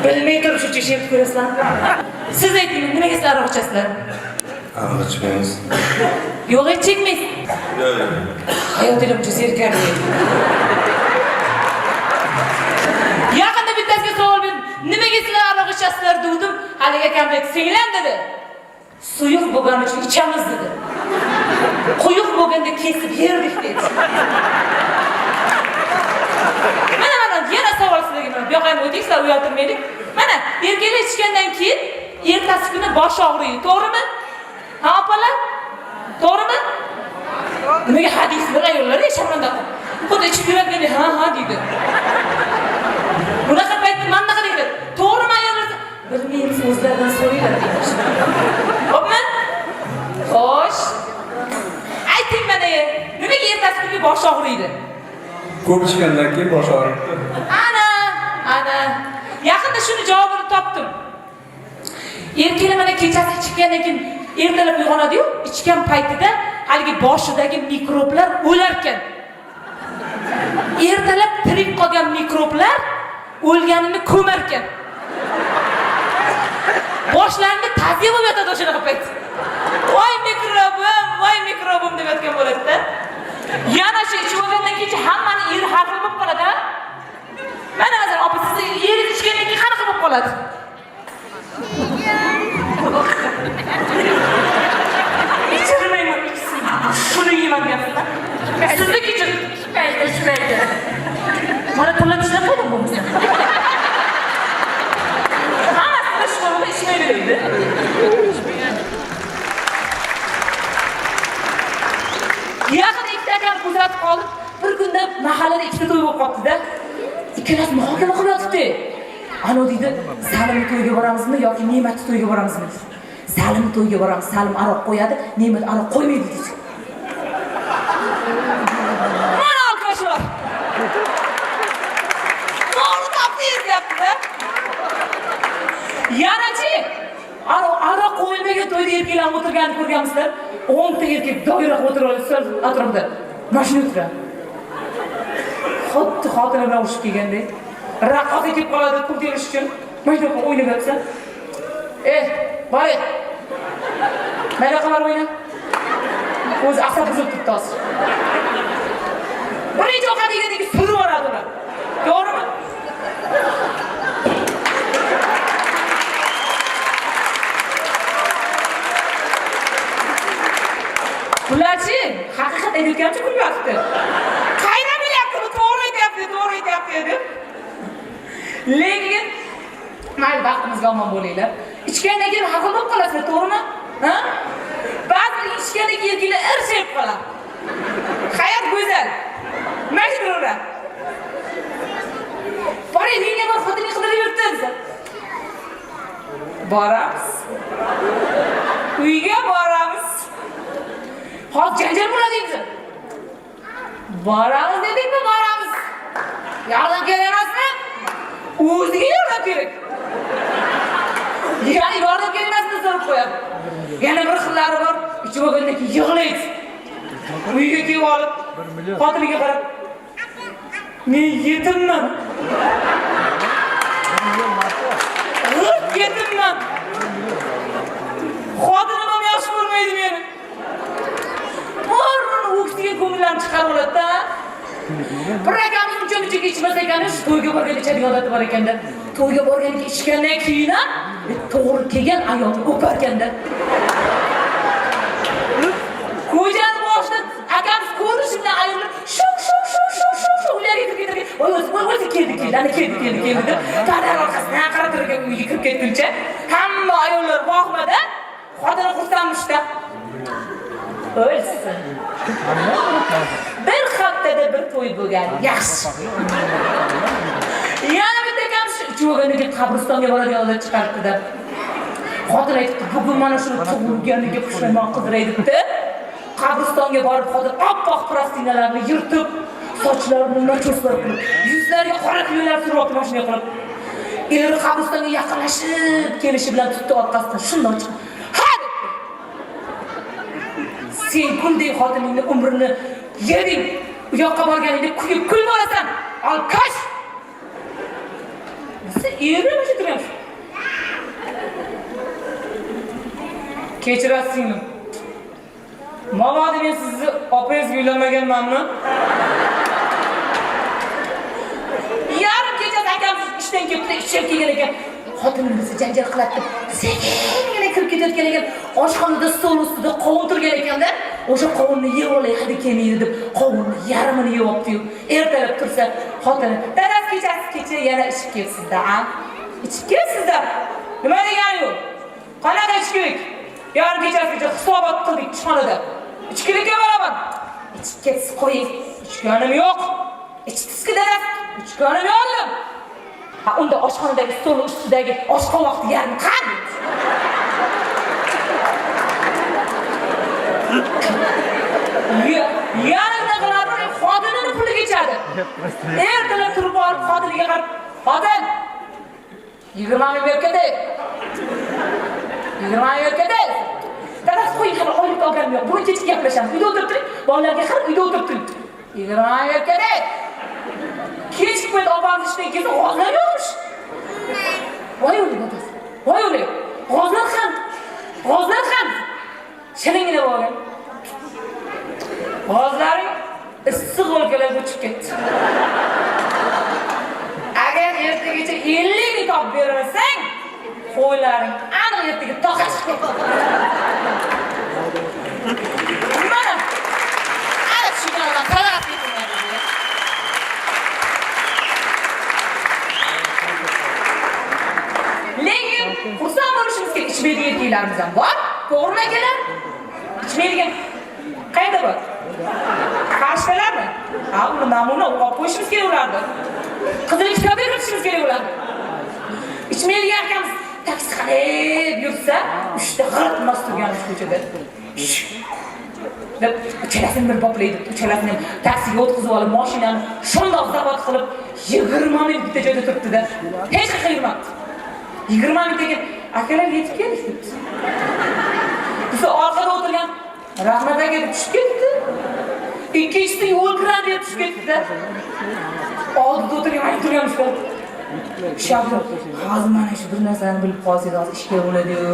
Bilmay turib shuncha she'r ko'rasizlar. Siz ayting, nimaga sizlar aroq ichasizlar? Aroq ichmaymiz. Yo'q, hech chekmaysiz. Yo'q. Hayotingda buncha zerikarli. Yaqinda bittasiga savol berdim. Nimaga sizlar aroq ichasizlar dedim. Haligi akam dedi, "Singlim" dedi. Suyuq bo'lgani uchun ichamiz dedi. Quyuq bo'lganda kesib yerdik dedi. Mana yana savol sizlarga mana bu yoqqa ham o'tdik, sizlar uyaltirmaylik. Mana erkaklar ichgandan keyin ertasi kuni bosh og'riydi, to'g'rimi? Ha, opalar? To'g'rimi? Nimaga hadis bir ayollar shamanda xuddi ichib yuradigan ha deydi. Bunaqa paytda mana deydi. To'g'rimi ayollar? Bilmaymiz, o'zlaridan so'raylar deydi. Xo'pmi? Xo'sh. Ayting mana, nimaga ertasi kuni bosh og'riydi? Ko'p ichgandan keyin bosh og'riydi. Ana. Yaqinda shuni javobini topdim. Erkaklar mana kechasi ichgandan keyin ertalab uyg'onadi-yu, ichgan paytida haligi boshidagi mikroblar o'lar ekan. Ertalab tirik qolgan mikroblar o'lganini ko'mar ekan. Boshlarini taziya bo'lib yotadi o'sha payt. Voy mikrobim deb aytgan bo'ladi-da. Yana shu ichib olgandan keyin hammani eri har xil bo'lib qoladi. Mana hozir opa siz eri ichgandan keyin qanaqa bo'lib qoladi? İçirmeyim ikisini. Şunu yiyemem yapsınlar. Sizlik için içmeydi. Bana tırnak içine koydun mu musun? Aslında şu anda içmeydi. Yakın ilk dakika kuzat kaldı. Bir günde mahallede ikisi to'y bo'lib qoldi-da. Ikkalasi muhokama qilyapti. Ana deydi, Salimni to'yga boramizmi yoki Ne'matni to'yga boramizmi? Salim to'yga boramiz, Salim aroq qo'yadi, Ne'mat aroq qo'ymaydi deydi. Mana alkashlar. To'g'ri topdingiz deyapti-da. Yanachi, aroq qo'yilmagan to'yda erkaklar o'tirganini ko'rganmisizlar? 10 ta erkak doira o'tirib olsa atrofida. Mashina o'tiradi. Xuddi xotini bilan urushib kelgandek. Raqobat etib qoladi pul terish uchun. Mashina o'ynab yotsa. Boring. Mayli qilib o'yna. O'zi asab buzib turibdi hozir. Birinchi ovqat yegandagi surib boradi ular. To'g'rimi? Ularchi haqiqat aytayotgancha kulyapti. Qayerdan bilyapti bu to'g'ri aytyapti deb. Lekin mayli baxtimizga omon bo'linglar. Ichgandan keyin haqil bo'lib qolasizlar, to'g'rimi? Ha? Ba'zi ichgandan keyin erkaklar irshib qoladi. Hayot go'zal. Majburlar. Boring, menga bir xotin qidirib yuribdi. Boramiz. Uyga boramiz. Hozir janjal bo'ladi endi. Boramiz dedikmi, boramiz. Yordam kerak emasmi? O'ziga yordam kerak. Yani yordam kerak emasmi so'rab qo'yadi. Yana bir xillari bor, ichib olgandan keyin yig'laydi. Uyga kelib olib, xotiniga qarab, "Men yetimman. Yetimman. Xotinim ham yaxshi ko'rmaydi meni." O'ksiga ko'ngillarni chiqarib oladi-da. Bir akamiz uncha ichmas ekan, shu to'yga borganda ichadigan odati bor ekanda. To'yga borganda ichgandan keyin ham to'g'ri kelgan ayolni o'parganda. Ko'jani boshida akamiz ko'rishi bilan ayollar shu ularga kirib ketadi. O'zi keldi, ana keldi deb qadar orqasidan qarab turgan uyga kirib ketguncha hamma ayollar boqmada xotini xursandmishda. O'lsin. Bir haftada bir to'y bo'lgan. Yaxshi. Yana bitta akamiz uchog'aniga qabristonga boradiganlar chiqaribdi-da. Xotin aytibdi, bugun mana shu tug'ilganiga pushaymon qidiray debdi. Qabristonga borib xotin oppoq plastinalarni yirtib, sochlarini nachoslab qilib, yuzlariga qora kuylar surib mashina qilib. Eri qabristonga yaqinlashib kelishi bilan tutdi orqasidan shunday chiqdi. Sen bunday xotiningni umrini yeding. U yoqqa borganingda kuyib kulib olasan. Alkash. Eri o'sha turamiz. Kechirasizmi? Mavodi men sizni opangizga uylamaganmanmi? Yarim kechasi akamiz ishdan kelibdi, ishga kelgan ekan. Xotinimizni janjal qiladi. Sekingina kirib ketayotgan ekan. Oshxonada stol ustida qovun turgan ekanda, o'sha qovunni yeb olay hadi kelmaydi deb qovunni yarmini yeb olibdi-yu. Ertalab tursa, xotini, "Dadasi kecha yana ichib kelibsiz-da, a? Ichib kelibsiz-da. Nima degani yo'q? Qanaqa ichkilik? Yarim kechasigacha hisobot qildik ishxonada. Ichkilikka boraman. Ichib ketsiz qo'ying. Ichganim yo'q. Ichibsiz-ku dadasi. Ichganim yo'q. Ha, unda oshxonadagi stol ustidagi oshqovoqni yarmi qani? Yarımda qiladi, xotinini puliga ichadi. Ertalab turib borib xotiniga qarab, "Xotin, 20 ming berib ketay. 20 ming berib ketay." Dadasi qo'ying, hali oylik olganim yo'q. Buni kechga gaplashamiz. Uyda o'tirib turing. Bolalarga qarab uyda o'tirib turing. 20 ming berib ketay. Kechki payt opamiz ishdan kelsa, g'ozlar yo'qmish. Voy o'lik otasi. Voy o'lik. G'ozlar ham. Shiringina bo'lgan. G'ozlaring issiq o'lkalarga uchib ketdi. Agar ertagacha 50 ming topib bermasang, qo'ylaring aniq ertaga toqashib ketadi. Mana ana shunga qarab lekin xursand bo'lishimizga ichmaydigan erkaklarimiz ham bor. To'g'rimi akalar? Ichmaydigan qayerda bor? Qarshilarmi? Ha, uni namuna olib qo'yishimiz kerak ularni. Qizilik kitob berishimiz kerak ularni. Ichmaydigan akamiz taksi qilib yursa, 3 ta g'irt nos turganmiz ko'chada. Deb uchalasini bir boplaydi, uchalasini taksiga o'tkazib olib, mashinani shundoq zavod qilib 20 ming bitta joyda turibdi-da. Hech qilmabdi. 20 ming degan akalar yetib keldi. Biz orqada o'tirgan Rahmat aka tushib ketdi. Ikkinchisi yo'l kiradi deb tushib ketdi-da. Oldida o'tirganmiz. Shofyor, hozir mana shu bir narsani bilib qolsangiz, hozir ishga bo'ladi-yu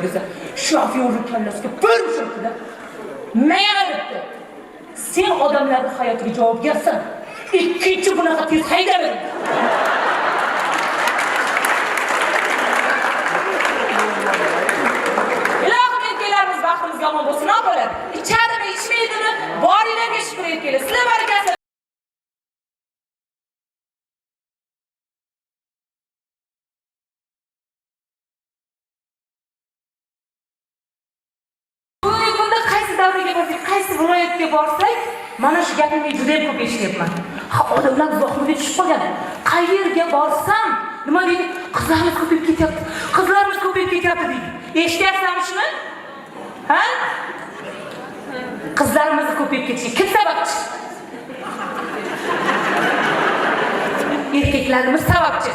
desa, shofyorni kallasiga bir urdi-da. Menga aytdi. Sen odamlarning hayotiga javobgarsan. Ikkinchi bunaqa tez haydama. Yomon bo'lsin, nima bo'ladi? Ichadimi, ichmaydimi? Boringlarga shukr etinglar. Sizlar barakasi. Bugungi kunda qaysi davraga borsak, qaysi viloyatga borsak, mana shu gapimni juda ham ko'p eshityapman. Ha, odamlar zohirga tushib qolgan. Qayerga borsam, nima deydi? Qizlarimiz ko'payib ketyapti. Qizlarimiz ko'payib ketyapti deydi. Eshityapsizmi shuni? Ha? Qizlarimiz ko'payib ketishiga kim sababchi? Erkaklarimiz sababchi.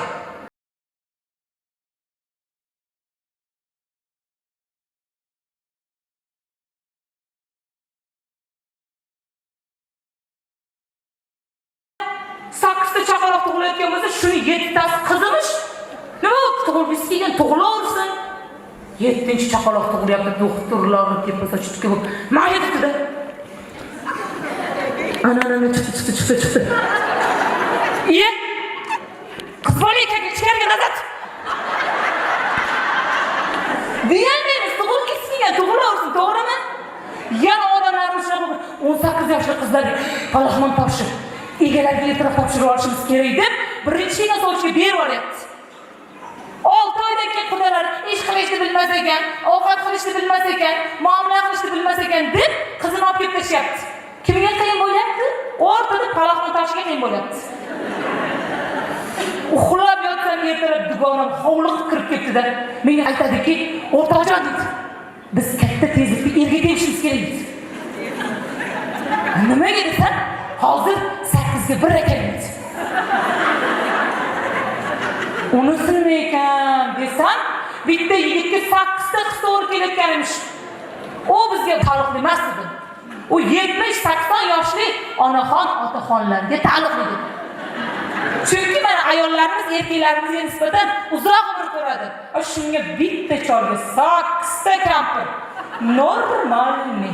Sakkizta chaqaloq tug'ilayotgan bo'lsa, shuni 7tasi qizimish. Nima tug'ilgisi kelgan tug'ilaversin. 7-chi chaqaloq tug'ilyapti, doktorlarni tepasi chiqib kelib, "Mayli" dedi. Ana chiqdi. Iye. Qiz bola ekan, ichkariga nazar. Deyalmaymiz, tug'ilgisi kelgan, tug'ilaversin, to'g'rimi? Yana odamlarimiz shunaqa 18 yoshli qizlarga palaxmon topshirib, egalariga e'tirof topshirib olishimiz kerak deb birinchi sovchiga berib olyapti. 6 oydan keyin qudalar ish qilishni bilmas ekan, ovqat qilishni bilmas ekan, muomala qilishni bilmas ekan deb qizini olib ketib tashyapti. Kimga qiyin bo'lyapti? O'rtada palaxmon tashishga qiyin bo'lyapti. Uxlab yotgan ertalab dugonam hovliqib kirib ketdi-da, menga aytadiki, "O'rtoqjon" dedi. "Biz katta tezlikda erga tegishimiz kerak" dedi. Nimaga desam, hozir 8 ga 1 ekan dedi. Unisimi ekan desam, bitta yigitga 8 ta qiz to'g'ri kelayotganmish. U bizga taalluqli emas edi. U 70-80 yoshli onaxon, otaxonlarga taalluqli edi. Chunki mana ayollarimiz erkaklarimizga nisbatan uzoq umr ko'radi. Shunga bitta cholga 8 ta kampir. Normalmi?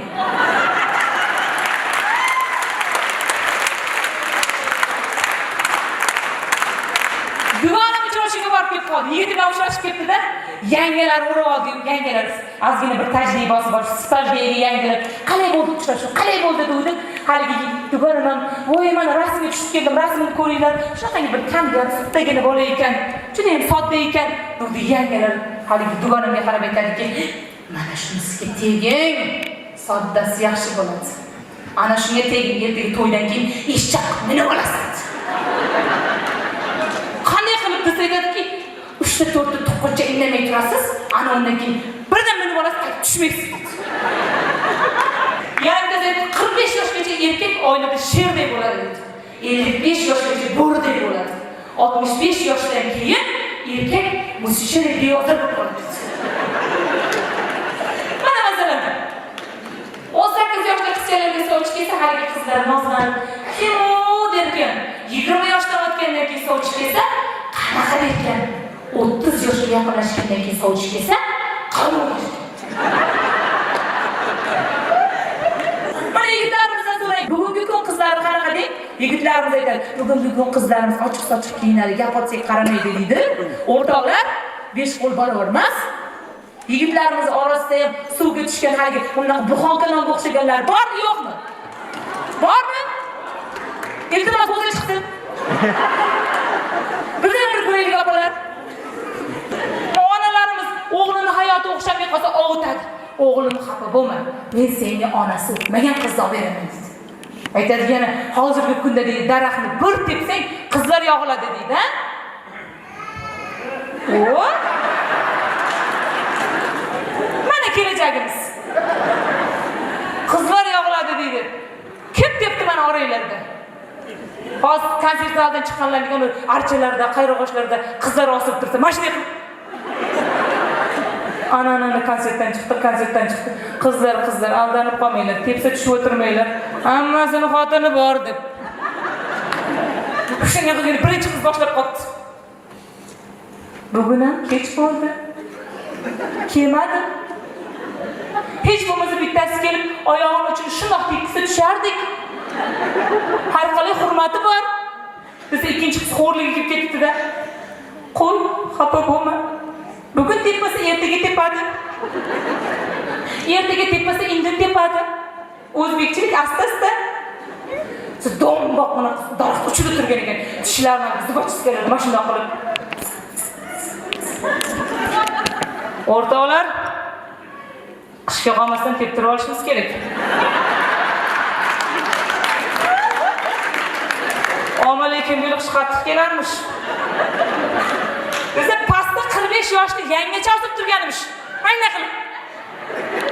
Dugonam uchrashuvga borib ketib qoldi. Yigit bilan uchrashib ketdi-da, yangalar urib oldi, yangalar ozgina bir tajribasi bor, stajga yangilar. Qalay bo'ldi uchrashuv? Qalay bo'ldi dedi. Haligi dugonam, "Voy, men rasmga tushib keldim, rasmni ko'ringlar. Shunaqangi bir kamgar, sutdagina bola ekan, juda ham sodda ekan." dedi yangalar. Haligi dugonamga qarab aytadiki, "Mana shunisiga teging, soddasi yaxshi bo'ladi. Ana shunga teging, ertaga to'ydan keyin eshak minib olasiz." Qanday qilib desagaki, 3 ta 4 ta to'qqicha indamay turasiz, ana undan keyin birdan minib olasiz, tushmaysiz. Ya'ni 45 yoshgacha erkak oilada sherday bo'ladi dedi. 55 yoshgacha bo'riday bo'ladi. 65 yoshdan keyin erkak musichaday beozor bo'lib qoladi. Mana masalan, 18 yoshli qizchalarga soch kelsa, haligi qizlar nozlanib, "Kim u?" derkan, 20 yoshdan o'tgandan keyin soch kelsa, qanaqa derkan, 30 yoshga yaqinlashgandan keyin soch kelsa, qanaqa. Mana yigitlarimizdan so'rang, bugungi kun qizlari qanaqa deng? Yigitlarimiz aytadi, "Bugungi kun qizlarimiz ochiq-sochiq kiyinadi, gapirsak qaramaydi" deydi. O'rtoqlar, 5 qo'l barobar emas. Yigitlarimiz orasida ham suvga tushgan haligi unaqa buxonkalarga o'xshaganlar bormi, yo'qmi? Bormi? Iltimos o'zi chiqsin. Bizlar bir ko'raylik opalar. Onalarimiz o'g'lini hayoti o'xshamay qolsa ovutadi. "O'g'lim xafa bo'lma, men senga onasi o'tmagan qizni olib beraman" deydi. Aytadi yana, hozirgi kunda deydi, daraxtni bir tepsang qizlar yog'iladi deydi, ha? O? Mana kelajagimiz. Qizlar yog'iladi deydi. Kim debdi mana oranglarda? Hozir konsert zalidan chiqqanlarning uni archalarda, qayrog'ochlarda qizlar osib tursa, mana shunday ana konsertdan chiqdi. Qizlar aldanib qolmanglar, tepsa tushib o'tirmanglar. Hammasini xotini bor deb. Shunga qilgan birinchi qiz boshlab qoldi. Bugun ham kech bo'ldi. Kelmadi. Hech bo'lmasa bittasi kelib, oyog'im uchun shundoq tekisa tushardik. Har qalay hurmati bor. Desa ikkinchi qiz xo'rligiga kelib ketdi-da. Qo'y, xafa bo'lma. Bugun tepmasa ertaga tepadi. Ertaga tepmasa indin tepadi. O'zbekchilik asta-asta. Siz do'mboq mana daraxt uchida turgan ekan. Tishlarini zibachis keladi, mana shunday qilib. O'rtoqlar, qishga qolmasdan teptirib olishimiz kerak. Lekin bu qish qattiq kelarmish. Biza pastda 45 yoshli yangacha osib turganmish. Ayna qilib.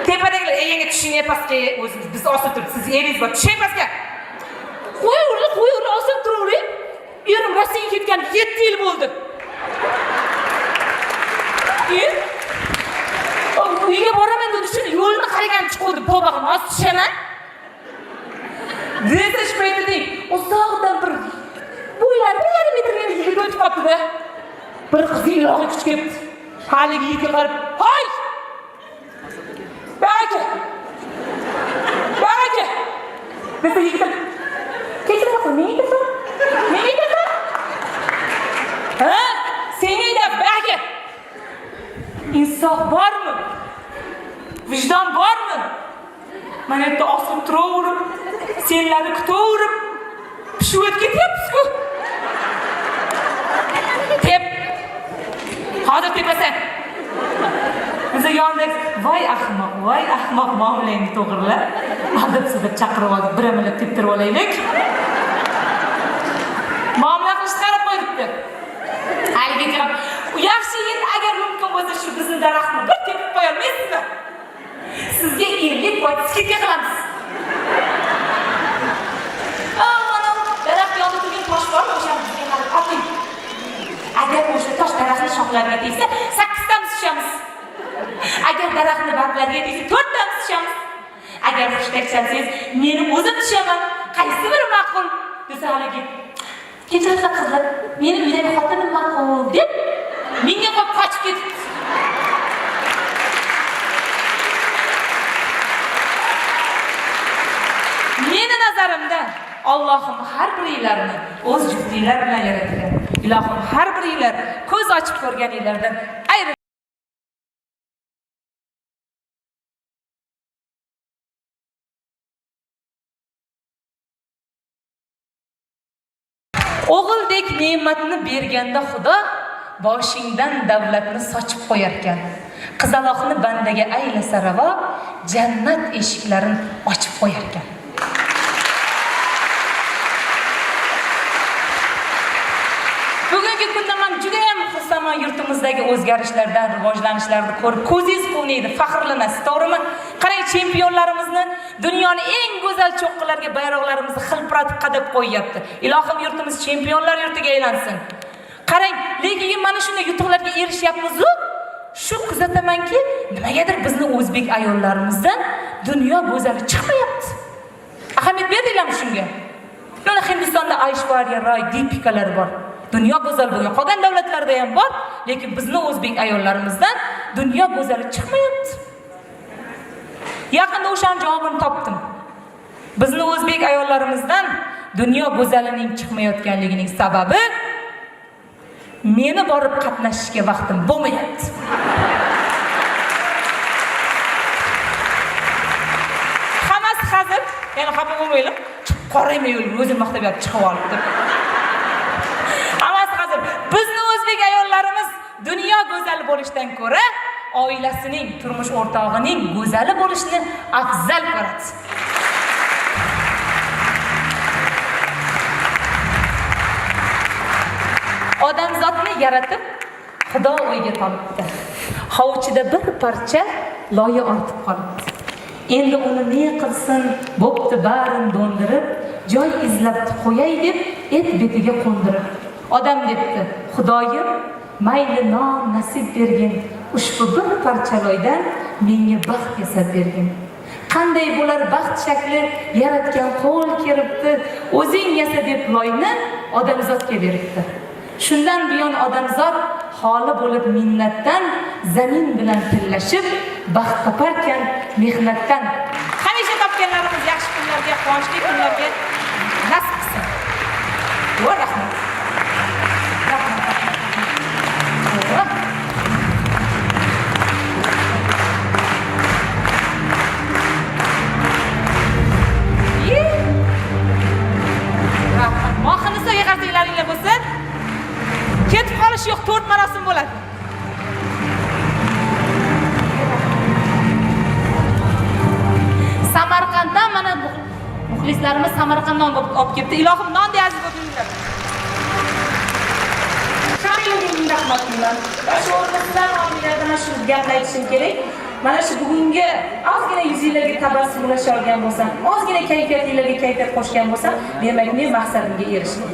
Tepadagilar yanga tushing pastga o'zimiz biz osib turib, siz eringiz bor, tushing pastga. Qo'yur, osib turavering. Erim Rossiyaga ketgan 7 yil bo'ldi. Uyga boraman dedi shuni yo'lni qaragan chiqdi, pobaqni osib tushaman. Desish paytida uzoqdan bir bo'ylari 1,5 metrga yigit o'tib qoldi-da. Bir qiz yog'i kuch keldi. Haligi yigitga qarab, "Hoy! Baraka! Desa yigit, "Kechirasiz, menga aytasan? Ha? Senga aytib, baraka! Insof bormi? Vijdon bormi? Mana yerda osib turaverib, senlarni kutaverib, pishib o'tib ketyapsiz-ku. Tep. Hozir tepasan. Biza yonda, voy ahmoq muomalangni to'g'rilab, adabsizda chaqirib oldik, bir amallab teptirib olaylik. Muomala qilishni qarab qo'yibdi. Haligi qarab, yaxshi yigit agar mumkin bo'lsa shu bizni daraxtni bir tepib qo'ya olmaysizmi? Sizga 50% skidka qilamiz. Mana daraxt yonida turgan tosh bormi? O'sha bizga qarab oting. Agar o'sha tosh daraxtning shoxlariga tegsa, 8 tamiz tushamiz. Agar daraxtning barglariga tegsa, 4 tamiz tushamiz. Agar hushtak chalsangiz, meni o'zim tushaman. Qaysi biri ma'qul? Desa haligi Kechirasiz qizlar, meni uydagi xotinim ma'qul deb menga qo'yib qochib ketibdi. Meni nazarimda Allohim har biringlarni o'z juftliklar bilan yaratgan. Ilohim har biringlar ko'z ochib ko'rganinglardan ayrilib o'g'ildek ne'matni berganda Xudo boshingdan davlatni sochib qo'yarkan. Qizaloqni bandaga aylasa ravo, jannat eshiklarini ochib qo'yarkan. Bugungi kunda men juda ham xursandman yurtimizdagi o'zgarishlardan, rivojlanishlarni ko'rib, ko'zingiz quvnaydi, faxrlanasiz, to'g'rimi? Qarang, chempionlarimizni dunyoning eng go'zal cho'qqilariga bayroqlarimizni xilpiratib qadab qo'yyapti. Ilohim yurtimiz chempionlar yurtiga aylansin. Qarang, lekin mana shunday yutuqlarga erishyapmiz-ku, shu kuzatamanki, nimagadir bizni o'zbek ayollarimizdan dunyo go'zali chiqmayapti. Ahamiyat berdinglarmi shunga? Mana Hindistonda Aishwarya Ray dipikalar bor. Dunyo go'zal bo'lgan. Qolgan davlatlarda ham bor, lekin bizni o'zbek ayollarimizdan dunyo go'zali chiqmayapti. Yaqinda o'shaning javobini topdim. Bizni o'zbek ayollarimizdan dunyo go'zalining chiqmayotganligining sababi meni borib qatnashishga vaqtim bo'lmayapti. Hammasi hazil, ya'ni xafa bo'lmaylik. Qoraymaylik, o'zim maqtab yotib chiqib olibdi. Bizni o'zbek ayollarimiz dunyo go'zali bo'lishdan ko'ra oilasining, turmush o'rtog'ining go'zali bo'lishni afzal ko'radi. Odamzodni yaratib Xudo o'yga tolibdi. Hovuchida bir parcha loyi ortib qolibdi. Endi uni ne qilsin, bo'pti barin do'ndirib, joy izlab qo'yay deb et betiga qo'ndirib. Odam debdi, Xudoyim, mayli non nasib bergin, ushbu bir parcha loydan menga baxt yasab bergin. Qanday bo'lar baxt shakli yaratgan qo'l keribdi, o'zing yasa deb loyni odamzodga beribdi. Shundan buyon odamzod holi bo'lib minnatdan zamin bilan tillashib, baxt toparkan mehnatdan. Hamisha topganlarimiz yaxshi kunlarga, quvonchli kunlarga nasib qilsin. Va rahmat. Mohinisaga qarsinglaringlar bo'lsin. Ketib qolish yo'q, 4 marosim bo'ladi. Samarqanddan mana muxlislarimiz Samarqanddan olib kelibdi. Ilohim nonni aziz bo'linglar. Shayximning rahmatliman. Shu o'rtasida omilardan shu gapni aytishim kerak. Mana shu bugungi ozgina yuzinglarga tabassum ulasha olgan bo'lsam, ozgina kayfiyatinglarga kayfiyat qo'shgan bo'lsam, demak men maqsadimga erishdim.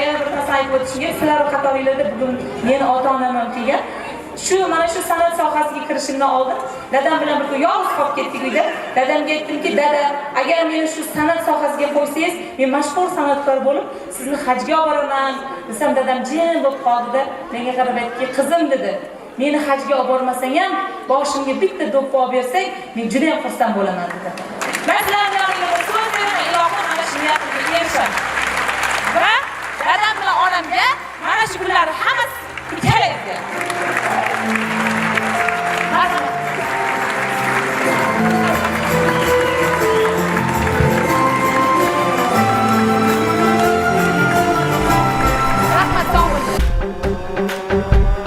Yana bir narsa aytib o'tishim kerak. Sizlar qatoringlarda bugun meni ota-onam ham kelgan. Mana shu san'at sohasiga kirishimdan oldin dadam bilan bir yolg'iz qolib ketdik uyda. Dadamga aytdimki, dada, agar meni shu san'at sohasiga qo'ysangiz, men mashhur san'atkor bo'lib, sizni hajga olib boraman. Desam dadam jim bo'lib qoldi-da, menga qarab aytdiki, qizim dedi, meni hajga olib bormasang ham, boshimga bitta do'ppi olib bersang, men juda ham xursand bo'laman dedi. Men sizlarga so'z beraman, ilohim mana shu niyatimga erishim. Va dadam bilan onamga mana shu kunlar hammasi kerak.